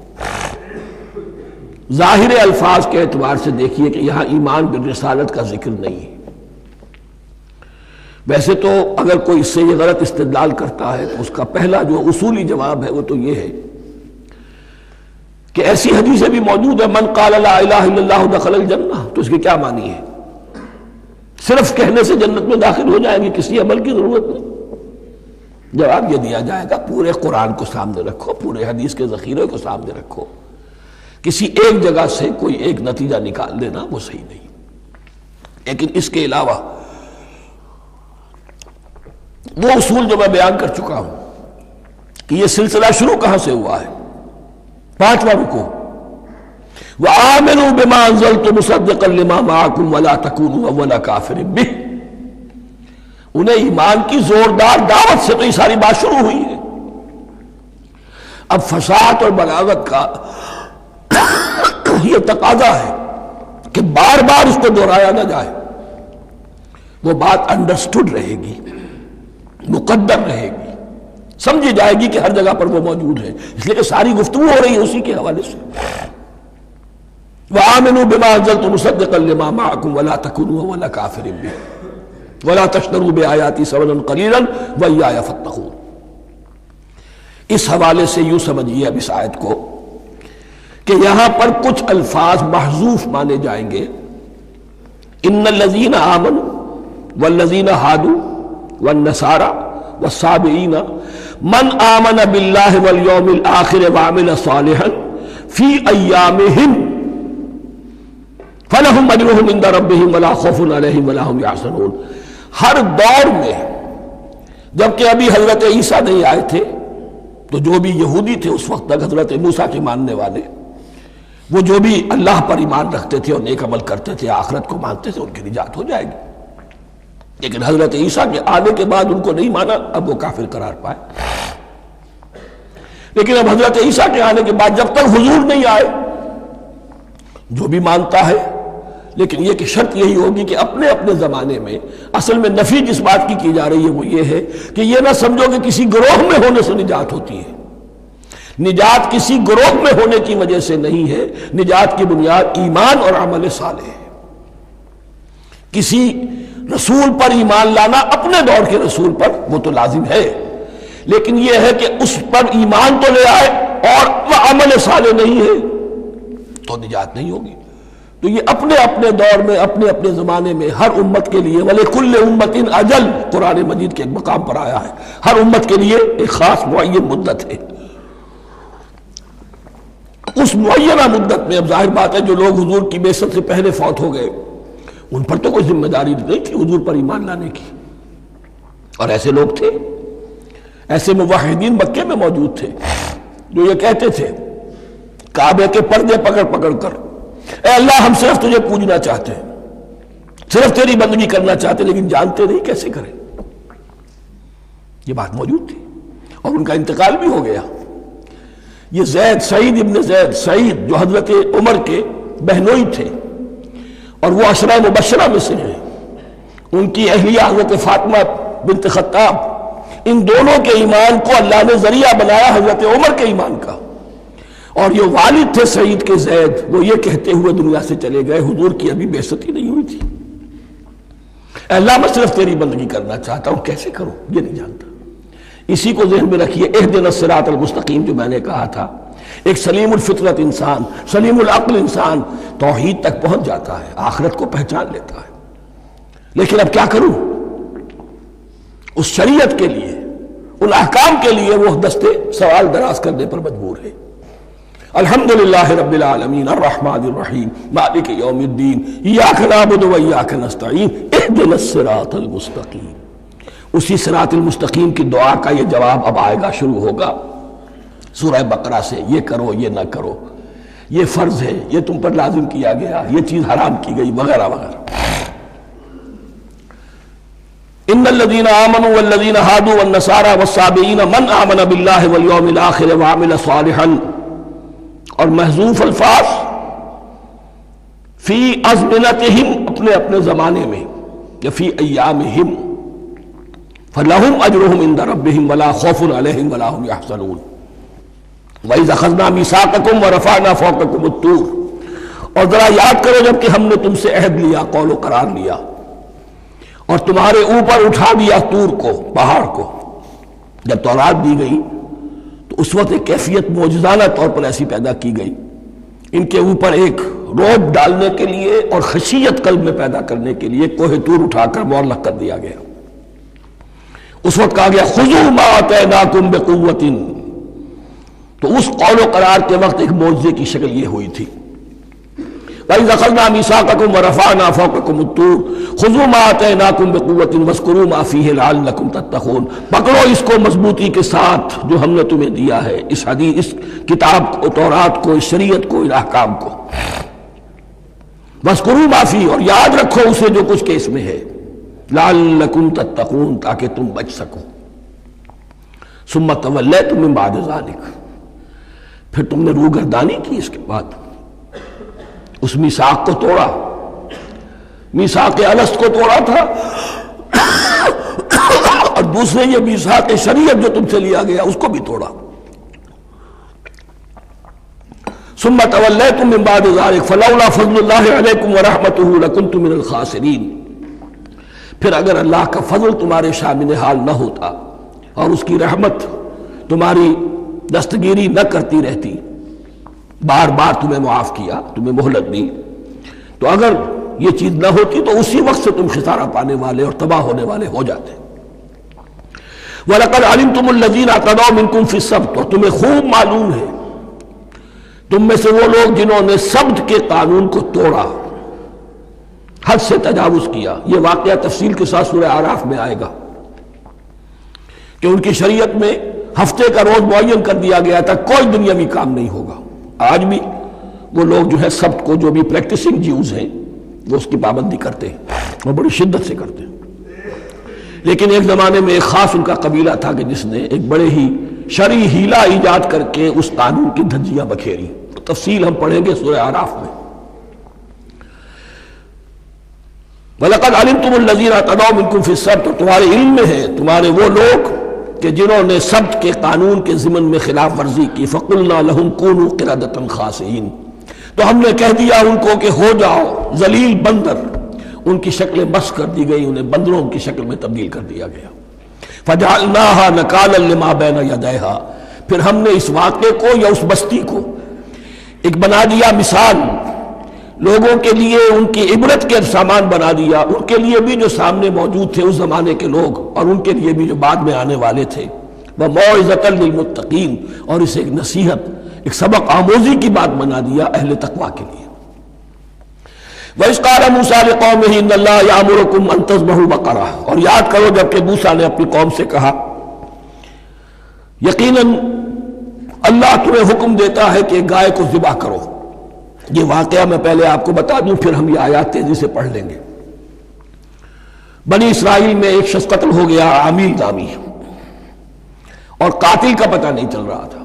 ظاہر الفاظ کے اعتبار سے دیکھیے کہ یہاں ایمان بالرسالت کا ذکر نہیں ہے۔ ویسے تو اگر کوئی اس سے یہ غلط استدلال کرتا ہے تو اس کا پہلا جو اصولی جواب ہے وہ تو یہ ہے کہ ایسی حدیثیں بھی موجود ہے، من قال لا الہ الا اللہ دخل الجنہ، تو اس کی کیا معنی ہے؟ صرف کہنے سے جنت میں داخل ہو جائیں گے، کسی عمل کی ضرورت نہیں۔ جواب یہ دیا جائے گا پورے قرآن کو سامنے رکھو، پورے حدیث کے ذخیرے کو سامنے رکھو، کسی ایک جگہ سے کوئی ایک نتیجہ نکال دینا وہ صحیح نہیں۔ لیکن اس کے علاوہ وہ اصول جو میں بیان کر چکا ہوں کہ یہ سلسلہ شروع کہاں سے ہوا ہے، 5واں رکوع، وَآمِنُوا بِمَا أَنزَلْتُ مُصَدِّقًا لِمَا مَعَكُمْ وَلَا تَكُونُوا أَوَّلَ كَافِرٍ بِهِ، انہیں ایمان کی زوردار دعوت سے تو یہ ساری بات شروع ہوئی ہے۔ اب فصاحت اور بلاغت کا یہ تقاضا ہے کہ بار بار اس کو دہرایا نہ جائے، وہ بات انڈرسٹوڈ رہے گی، مقدر رہے گی، سمجھی جائے گی کہ ہر جگہ پر وہ موجود ہے، اس لیے کہ ساری گفتگو ہو رہی ہے اسی کے حوالے سے۔ وَآمِنُوا بِمَا أَنزَلْتُ مُصَدِّقًا لِمَا مَعَكُمْ وَلَا تَكُونُوا أَوَّلَ كَافِرٍ بِهِ وَلَا تَشْتَرُوا بِآيَاتِي ثَمَنًا قَلِيلًا وَإِيَّايَ فَاتَّقُونِ۔ اس حوالے سے یوں سمجھیے اب اس آیت کو کہ یہاں پر کچھ الفاظ محذوف مانے جائیں گے. ان الذین آمنوا والذین ہادوا والنصارى والصابئین من آمن باللہ والیوم الآخر وعمل صالحا فی ایامہم فلہم اجرہم عند ربہم ولا خوف علیہم ولا ہم یحزنون. ہر دور میں جبکہ ابھی حضرت عیسیٰ نہیں آئے تھے تو جو بھی یہودی تھے اس وقت تک حضرت موسیٰ کے ماننے والے، وہ جو بھی اللہ پر ایمان رکھتے تھے اور نیک عمل کرتے تھے، آخرت کو مانتے تھے، ان کی نجات ہو جائے گی. لیکن حضرت عیسیٰ کے آنے کے بعد ان کو نہیں مانا، اب وہ کافر قرار پائے. لیکن اب حضرت عیسیٰ کے آنے کے بعد جب تک حضور نہیں آئے جو بھی مانتا ہے، لیکن یہ کہ شرط یہی ہوگی کہ اپنے اپنے زمانے میں، اصل میں نفی جس بات کی جا رہی ہے وہ یہ ہے کہ یہ نہ سمجھو کہ کسی گروہ میں ہونے سے نجات ہوتی ہے. نجات کسی گروہ میں ہونے کی وجہ سے نہیں ہے، نجات کی بنیاد ایمان اور عمل صالح ہے. کسی رسول پر ایمان لانا اپنے دور کے رسول پر وہ تو لازم ہے، لیکن یہ ہے کہ اس پر ایمان تو لے آئے اور وہ عمل صالح نہیں ہے تو نجات نہیں ہوگی. تو یہ اپنے اپنے دور میں، اپنے اپنے زمانے میں ہر امت کے لیے وَلِكُلِّ أُمَّةٍ أَجَلٌ قرآن مجید کے ایک مقام پر آیا ہے، ہر امت کے لیے ایک خاص معین مدت ہے. اس معینہ مدت میں اب ظاہر بات ہے جو لوگ حضور کی بعثت سے پہلے فوت ہو گئے ان پر تو کوئی ذمہ داری نہیں تھی حضور پر ایمان لانے کی. اور ایسے لوگ تھے، ایسے موحدین مکے میں موجود تھے جو یہ کہتے تھے کعبے کے پردے پکڑ پکڑ کر، اے اللہ ہم صرف تجھے پوجنا چاہتے ہیں، صرف تیری بندگی کرنا چاہتے ہیں، لیکن جانتے نہیں کیسے کریں. یہ بات موجود تھی اور ان کا انتقال بھی ہو گیا. یہ زید، سعید ابن زید، سعید جو حضرت عمر کے بہنوئی تھے اور وہ عشرہ مبشرہ میں سے ہیں، ان کی اہلیہ حضرت فاطمہ بنت خطاب، ان دونوں کے ایمان کو اللہ نے ذریعہ بنایا حضرت عمر کے ایمان کا. اور یہ والد تھے سعید کے زید، وہ یہ کہتے ہوئے دنیا سے چلے گئے حضور کی ابھی بعثت ہی نہیں ہوئی تھی، اے اللہ میں صرف تیری بندگی کرنا چاہتا ہوں، کیسے کروں یہ نہیں جانتا. اسی کو ذہن میں رکھیے، اہدنا الصراط المستقیم جو میں نے کہا تھا، ایک سلیم الفطرت انسان، سلیم العقل انسان توحید تک پہنچ جاتا ہے، آخرت کو پہچان لیتا ہے. لیکن اب کیا کروں؟ اس شریعت کے لیے، ان احکام کے لیے وہ دستے سوال دراز کرنے پر مجبور ہے. الحمدللہ رب العالمین الرحمن الرحیم مالک یوم الدین ایاک نعبد و ایاک نستعین اہدنا الصراط المستقیم. اسی صراط المستقیم کی دعا کا یہ جواب اب آئے گا، شروع ہوگا سورہ بقرہ سے. یہ کرو، یہ نہ کرو، یہ فرض ہے، یہ تم پر لازم کیا گیا، یہ چیز حرام کی گئی، وغیرہ وغیرہ. ان الذین آمنوا والذین ہادوا والنصارى والصابئین من آمن باللہ والیوم الآخر وعمل صالحا. اور محذوف الفاظ فی ازمنتہم، اپنے اپنے زمانے میں، یا فی ایامہم، فلہم اجرہم عند ربہم ولا خوف علیہم ولا ہم یحزنون. وَإِذْ أَخَذْنَا مِيثَاقَكُمْ وَرَفَعْنَا فَوْقَكُمُ الطُّورَ. اور ذرا یاد کرو جب کہ ہم نے تم سے عہد لیا، قول و قرار لیا، اور تمہارے اوپر اٹھا دیا طور کو، پہاڑ کو. جب تورات دی گئی تو اس وقت ایک کیفیت معجزانہ طور پر ایسی پیدا کی گئی، ان کے اوپر ایک روب ڈالنے کے لیے اور خشیت قلب میں پیدا کرنے کے لیے کوہ طور اٹھا کر معلق کر دیا گیا. اس وقت کہا گیا خذوا ما آتیناکم بقوۃ. تو اس قول و قرار کے وقت ایک معجزے کی شکل یہ ہوئی تھی. وَإِذْ أَخَذْنَا مِيثَاقَكُمْ وَرَفَعْنَا فَوْقَكُمُ الطُّورَ خُذُوا مَا آتَيْنَاكُمْ بِقُوَّةٍ وَاذْكُرُوا مَا فِيهِ لَعَلَّكُمْ تَتَّقُونَ. پکڑو اس کو مضبوطی کے ساتھ جو ہم نے تمہیں دیا ہے، اس حدیث، اس کتاب کو، تورات کو، اس شریعت کو، ان احکام کو. وَاذْكُرُوا مَا فِيهِ، اور یاد رکھو اسے جو کچھ کہ اس میں ہے، لَعَلَّكُمْ تَتَّقُونَ، تاکہ تم بچ سکو. ثُمَّ تَوَلَّيْتُم مِّن بَعْدِ ذَلِكَ، پھر تم نے روگردانی کی اس کے بعد، اس میثاق کو توڑا، میثاق الست کو توڑا تھا، اور دوسرے یہ میثاق شریعت جو تم سے لیا گیا اس کو بھی توڑا. ثم تولیتم من بعد ذلک فلولا فضل اللہ علیکم ورحمتہ لکنتم من الخاسرین. پھر اگر اللہ کا فضل تمہارے شامل حال نہ ہوتا اور اس کی رحمت تمہاری دستگیری نہ کرتی رہتی، بار بار تمہیں معاف کیا، تمہیں مہلت دی، تو اگر یہ چیز نہ ہوتی تو اسی وقت سے تم خسارہ پانے والے اور تباہ ہونے والے ہو جاتے۔ وَلَقَدْ عَلِمْتُمُ الَّذِينَ اعْتَدَوْا مِنْكُمْ فِي السَّبْتِ، اور تمہیں خوب معلوم ہے تم میں سے وہ لوگ جنہوں نے سبت کے قانون کو توڑا، حد سے تجاوز کیا۔ یہ واقعہ تفصیل کے ساتھ سورہ اعراف میں آئے گا کہ ان کی شریعت میں ہفتے کا روز معین کر دیا گیا تھا، کوئی دنیاوی کام نہیں ہوگا۔ آج بھی وہ لوگ جو ہے سبت کو، جو بھی پریکٹسنگ جیوز ہیں، وہ اس کی پابندی کرتے ہیں اور بڑی شدت سے کرتے ہیں۔ لیکن ایک زمانے میں ایک خاص ان کا قبیلہ تھا کہ جس نے ایک بڑے ہی شرعی ہیلا ایجاد کر کے اس قانون کی دھجیاں بکھیری۔ تفصیل ہم پڑھیں گے سورہ اعراف میں۔ وَلَقَدْ عَلِمْتُمُ الَّذِينَ اعْتَدَوْا مِنْكُمْ فِي السَّبْتِ، اور تمہارے علم میں ہے تمہارے وہ لوگ کہ جنہوں نے سبت کے قانون کے ضمن میں خلاف ورزی کی۔ فَقُلْنَا لَهُمْ كُونُوا قِرَدَةً خَاسِئِينَ، تو ہم نے کہہ دیا ان کو کہ ہو جاؤ ذلیل بندر۔ ان کی شکلیں بس کر دی گئی، انہیں بندروں کی شکل میں تبدیل کر دیا گیا۔ فَجَعَلْنَاهَا نَكَالًا لِمَا بَيْنَ يَدَيْهَا، پھر ہم نے اس واقعے کو یا اس بستی کو ایک بنا دیا مثال، لوگوں کے لیے ان کی عبرت کے سامان بنا دیا، ان کے لیے بھی جو سامنے موجود تھے اس زمانے کے لوگ، اور ان کے لیے بھی جو بعد میں آنے والے تھے۔ وَمَوْعِظَةً لِّلْمُتَّقِينَ، اور اسے ایک نصیحت، ایک سبق آموزی کی بات بنا دیا اہل تقویٰ کے لیے۔ وَإِذْ قَالَ مُوسَىٰ لِقَوْمِهِ إِنَّ اللَّهَ يَأْمُرُكُمْ أَن تَذْبَحُوا بَقَرَةً، اور یاد کرو جب کہ موسیٰ نے اپنی قوم سے کہا یقیناً اللہ تمہیں حکم دیتا ہے کہ گائے کو ذبح کرو۔ یہ واقعہ میں پہلے آپ کو بتا دوں، پھر ہم یہ آیات تیزی سے پڑھ لیں گے۔ بنی اسرائیل میں ایک شخص قتل ہو گیا، عامیل نامی، اور قاتل کا پتہ نہیں چل رہا تھا۔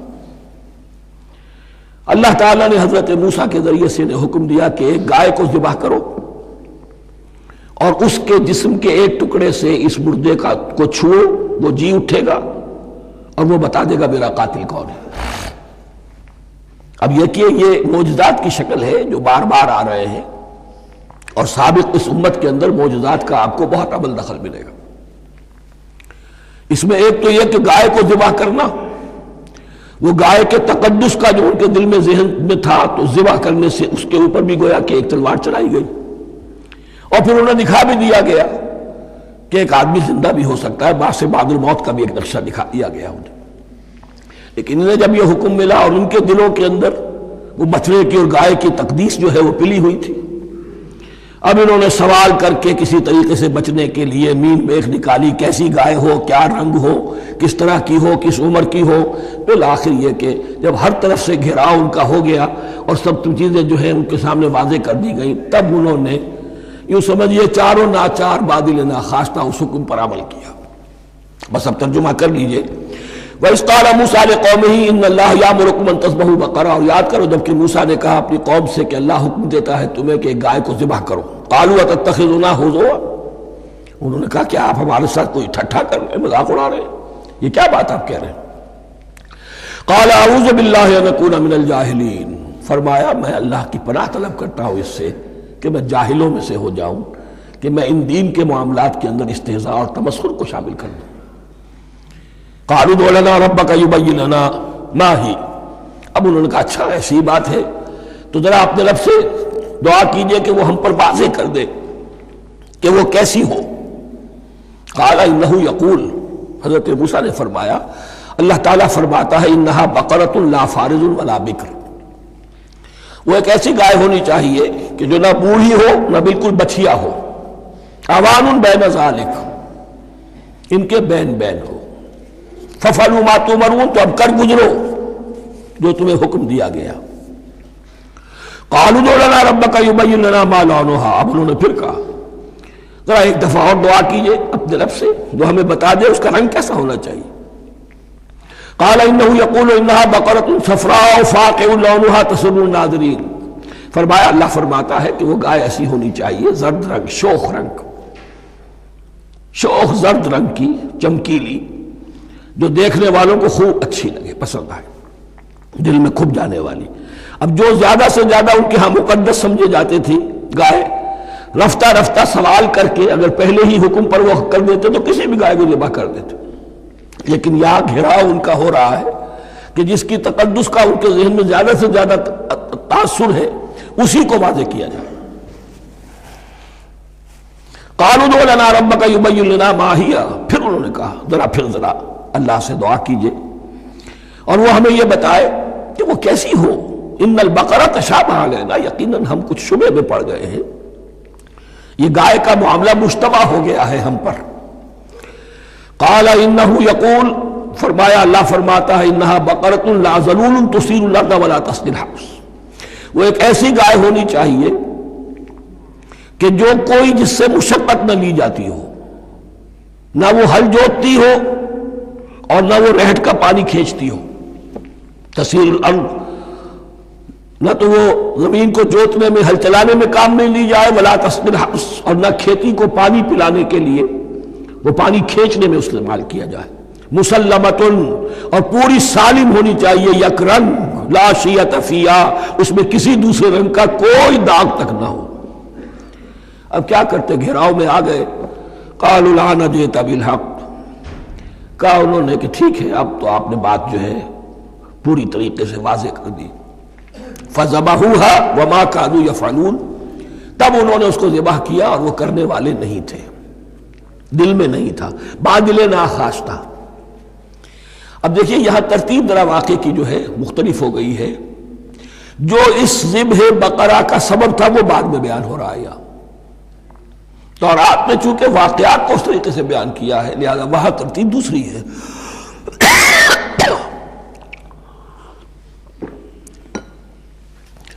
اللہ تعالیٰ نے حضرت موسیٰ کے ذریعے سے حکم دیا کہ ایک گائے کو ذبح کرو اور اس کے جسم کے ایک ٹکڑے سے اس مردے کو چھوؤ، وہ جی اٹھے گا اور وہ بتا دے گا میرا قاتل کون ہے۔ اب یہ معجزات کی شکل ہے جو بار بار آ رہے ہیں، اور سابق اس امت کے اندر معجزات کا آپ کو بہت عمل دخل ملے گا۔ اس میں ایک تو یہ کہ گائے کو ذبح کرنا، وہ گائے کے تقدس کا جو ان کے دل میں ذہن میں تھا، تو ذبح کرنے سے اس کے اوپر بھی گویا کہ ایک تلوار چلائی گئی، اور پھر انہیں دکھا بھی دیا گیا کہ ایک آدمی زندہ بھی ہو سکتا ہے، بعد سے بعد الموت کا بھی ایک نقشہ دکھا دیا گیا انہیں۔ لیکن انہیں جب یہ حکم ملا اور ان کے دلوں کے اندر وہ بچڑے کی اور گائے کی تقدیس جو ہے وہ پلی ہوئی تھی، اب انہوں نے سوال کر کے کسی طریقے سے بچنے کے لیے مین میخ نکالی، کیسی گائے ہو، کیا رنگ ہو، کس طرح کی ہو، کس عمر کی ہو۔ بالآخر یہ کہ جب ہر طرف سے گھیراؤ ان کا ہو گیا اور سب چیزیں جو ہیں ان کے سامنے واضح کر دی گئیں، تب انہوں نے یوں سمجھیے چاروں ناچار بادل ناخواستہ اس حکم پر عمل کیا۔ بس اب ترجمہ کر لیجئے۔ وَإِذْ قَالَ مُوسَىٰ لِقَوْمِهِ إِنَّ اللَّهَ يَأْمُرُكُمْ أَن تَذْبَحُوا بَقَرَةً، اور یاد کرو جب کہ موسیٰ نے کہا اپنی قوم سے کہ اللہ حکم دیتا ہے تمہیں کہ گائے کو ذبح کرو۔ قَالُوا أَتَتَّخِذُنَا هُزُوًا، انہوں نے کہا کیا آپ ہمارے ساتھ کوئی ٹھٹھا کر رہے ہیں، مذاق اڑا رہے ہیں، یہ کیا بات آپ کہہ رہے ہیں؟ قَالَ أَعُوذُ بِاللَّهِ أَنْ أَكُونَ مِنَ الْجَاهِلِينَ، فرمایا میں اللہ کی پناہ طلب کرتا ہوں اس سے کہ میں جاہلوں میں سے ہو جاؤں، کہ میں ان دین کے معاملات کے اندر استہزاء اور تمسخر کو شامل کر دوں۔ قالوا ادع لنا ربك يبين لنا ما هي، اب انہوں نے کہا اچھا ایسی بات ہے تو ذرا اپنے رب سے دعا کیجئے کہ وہ ہم پر واضح کر دے کہ وہ کیسی ہو۔ قال انه يقول، حضرت موسیٰ نے فرمایا اللہ تعالیٰ فرماتا ہے انها بقرة لا فارض ولا بکر، وہ ایک ایسی گائے ہونی چاہیے کہ جو نہ بوڑھی ہو نہ بالکل بچھیا ہو، اوان بین ذالک، ان کے بین بین ہو۔ فَفَعَلُوا مَا تُؤْمَرُونَ، تو اب کر گزرو جو تمہیں حکم دیا گیا۔ قَالُوا ادْعُ لَنَا رَبَّكَ يُبَيِّن لَنَا مَا لَوْنُهَا، اب انہوں نے پھر کہا ذرا ایک دفعہ اور دعا کیجئے اپنے رب سے جو ہمیں بتا دے اس کا رنگ کیسا ہونا چاہیے۔ قَالَ إِنَّهُ يَقُولُ إِنَّهَا بَقَرَةٌ صَفْرَاءُ فَاقِعٌ لَوْنُهَا تَسُرُّ النَّاظِرِينَ، فرمایا اللہ فرماتا ہے کہ وہ گائے ایسی ہونی چاہیے زرد رنگ، شوخ رنگ، شوخ زرد رنگ کی، چمکیلی، جو دیکھنے والوں کو خوب اچھی لگے، پسند آئے، دل میں کھپ جانے والی۔ اب جو زیادہ سے زیادہ ان کے ہاں مقدس سمجھے جاتے تھی گائے، رفتہ رفتہ سوال کر کے اگر پہلے ہی حکم پر وہ کر دیتے تو کسی بھی گائے کو ذبح کر دیتے، لیکن یہاں گھیراؤ ان کا ہو رہا ہے کہ جس کی تقدس کا ان کے ذہن میں زیادہ سے زیادہ تاثر ہے اسی کو واضح کیا جائے۔ قالوا ادع لنا ربک یبین لنا ما ہی، پھر انہوں نے کہا ذرا اللہ سے دعا کیجئے اور وہ ہمیں یہ بتائے کہ وہ کیسی ہو۔ ان البقرہ تشابہ علینا، یقیناً ہم کچھ شبہ میں پڑ گئے ہیں، یہ گائے کا معاملہ مشتبہ ہو گیا ہے ہم پر۔ قال انہ یقول، فرمایا اللہ فرماتا ہے انہا بقرۃ لا ذلول تثیر الارض ولا تسقی الحرث، وہ ایک ایسی گائے ہونی چاہیے کہ جو کوئی جس سے مشقت نہ لی جاتی ہو، نہ وہ ہل جوتتی ہو اور نہ وہ رہٹ کا پانی کھینچتی ہو۔ تسیر الارض، نہ تو وہ زمین کو جوتنے میں ہل چلانے میں کام میں لی جائے، ولا تسقی الحرث، اور نہ کھیتی کو پانی پلانے کے لیے وہ پانی کھینچنے میں استعمال کیا جائے۔ مسلمتن، اور پوری سالم ہونی چاہیے، یک رنگ، لا شیۃ فیہا، اس میں کسی دوسرے رنگ کا کوئی داغ تک نہ ہو۔ اب کیا کرتے، گھیراؤ میں آ گئے۔ قالوا الآن جئت بالحق، کہا انہوں نے کہ ٹھیک ہے اب تو آپ نے بات جو ہے پوری طریقے سے واضح کر دی۔ فذبحوها وما كانوا يفعلون، تب انہوں نے اس کو ذبح کیا اور وہ کرنے والے نہیں تھے، دل میں نہیں تھا، بادل ناخواش تھا۔ اب دیکھیے یہاں ترتیب ذرا واقعے کی جو ہے مختلف ہو گئی ہے، جو اس ذبح بقرہ کا سبب تھا وہ بعد میں بیان ہو رہا ہے یہاں، تورات میں چونکہ واقعات کو اس طریقے سے بیان کیا ہے لہذا وہاں ترتیب دوسری ہے۔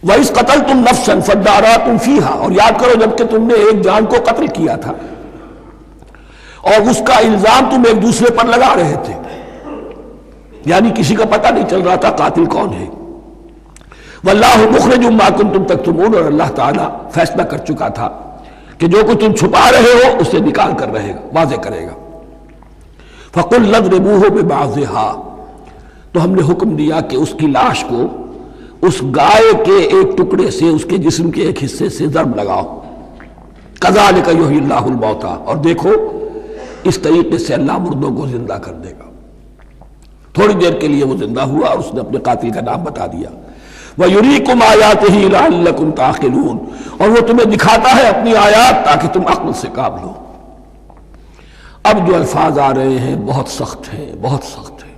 وَإِذْ قَتَلْتُمْ نَفْسًا فَادَّارَأْتُمْ فِيهَا، اور یاد کرو جب کہ تم نے ایک جان کو قتل کیا تھا اور اس کا الزام تم ایک دوسرے پر لگا رہے تھے، یعنی کسی کا پتہ نہیں چل رہا تھا قاتل کون ہے۔ وَاللَّهُ مُخْرِجٌ مَا كُنْتُمْ تَكْتُمُونَ، اور اللہ تعالیٰ فیصلہ کر چکا تھا کہ جو کچھ تم چھپا رہے ہو اسے نکال کر رہے گا، واضح کرے گا۔ فَقُلْ اضْرِبُوهُ بِبَعْضِهَا، تو ہم نے حکم دیا کہ اس کی لاش کو اس گائے کے ایک ٹکڑے سے، اس کے جسم کے ایک حصے سے ضرب لگاؤ۔ کذالک یحیی اللہ الموتیٰ، اور دیکھو اس طریقے سے اللہ مردوں کو زندہ کر دے گا۔ تھوڑی دیر کے لیے وہ زندہ ہوا اور اس نے اپنے قاتل کا نام بتا دیا۔ وَيُرِيكُمْ آيَاتِهِ لَعَلَّكُمْ تَعْقِلُونَ، اور وہ تمہیں دکھاتا ہے اپنی آیات تاکہ تم عقل سے کام لو۔ اب جو الفاظ آ رہے ہیں بہت سخت ہیں، بہت سخت ہیں،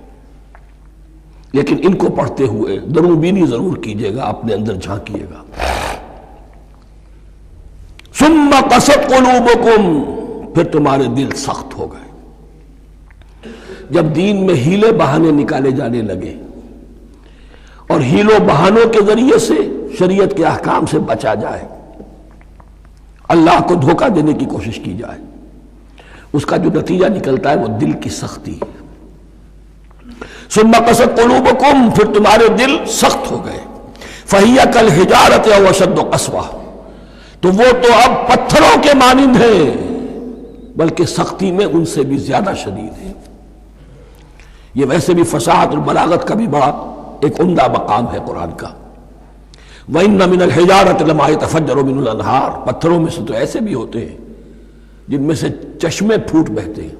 لیکن ان کو پڑھتے ہوئے درون بینی ضرور کیجیے گا، اپنے اندر جھانکیے گا۔ ثُمَّ قَسَتْ قُلُوبُكُمْ، پھر تمہارے دل سخت ہو گئے۔ جب دین میں ہیلے بہانے نکالے جانے لگے اور ہیلوں بہانوں کے ذریعے سے شریعت کے احکام سے بچا جائے، اللہ کو دھوکہ دینے کی کوشش کی جائے، اس کا جو نتیجہ نکلتا ہے وہ دل کی سختی ہے۔ ثم قست قلوبکم، پھر تمہارے دل سخت ہو گئے۔ فہی کالحجارۃ او اشد قسوہ، تو وہ تو اب پتھروں کے مانند ہیں بلکہ سختی میں ان سے بھی زیادہ شدید ہے۔ یہ ویسے بھی فصاحت اور بلاغت کا بھی بڑا ایک عمدہ مقام ہے قرآن کا۔ وَإِنَّ مِنَ الْحِجَارَةِ لَمَا يَتَفَجَّرُ مِنْهُ الْأَنْهَارُ، پتھروں میں سے تو ایسے بھی ہوتے ہیں جن میں سے چشمے پھوٹ بہتے ہیں۔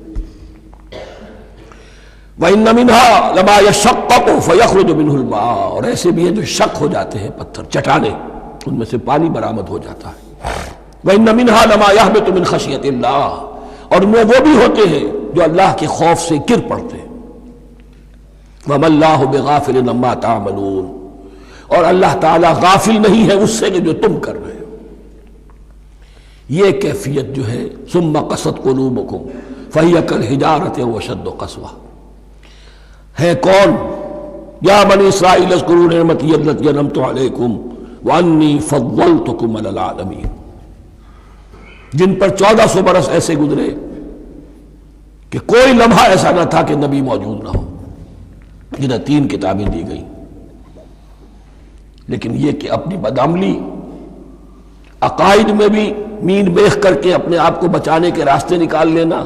وَإِنَّ مِنْهَا لَمَا يَشَقَّقُ فَيَخْرُجُ مِنْهُ الْمَاءُ، اور ایسے بھی ہیں جو شق ہو جاتے ہیں، پتھر چٹانیں، ان میں سے پانی برآمد ہو جاتا ہے۔ وَإِنَّ مِنْهَا لَمَا يَهْبِطُ مِنْ خَشْيَةِ اللَّهِ، اور ان میں وہ بھی ہوتے ہیں جو اللہ کے خوف سے گر پڑتے ہیں۔ وَمَا اللَّهُ بِغَافِلٍ عَمَّا تَعْمَلُونَ، اور اللہ تعالیٰ غافل نہیں ہے اس سے کہ جو تم کر رہے ہو۔ یہ کیفیت جو ہے ثُمَّ قَسَتْ قُلُوبُكُمْ فَهِيَ كَالْحِجَارَةِ أَوْ أَشَدُّ قَسْوَةً، ہے کون؟ یا بنی اسرائیل اذکروا نعمتی التی انعمت علیکم وانی فضلتکم علی العالمین، جن پر 1400 برس ایسے گزرے کہ کوئی لمحہ ایسا نہ تھا کہ نبی موجود نہ ہو، جنہیں 3 کتابیں دی گئیں، لیکن یہ کہ اپنی بدعملی، عقائد میں بھی مین بیخ کر کے اپنے آپ کو بچانے کے راستے نکال لینا،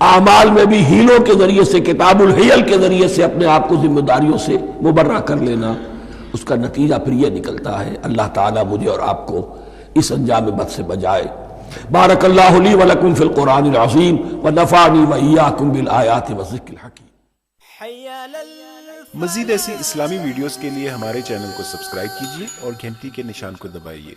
اعمال میں بھی ہیلوں کے ذریعے سے، کتاب الحیل کے ذریعے سے اپنے آپ کو ذمہ داریوں سے مبرہ کر لینا، اس کا نتیجہ پھر یہ نکلتا ہے۔ اللہ تعالیٰ مجھے اور آپ کو اس انجام بد سے بچائے۔ بارک اللہ لی ولکم فی القرآن العظیم ونفعنی وإیاکم بالآیات والذکر الحکیم۔ مزید ایسی اسلامی ویڈیوز کے لیے ہمارے چینل کو سبسکرائب کیجیے اور گھنٹی کے نشان کو دبائیے۔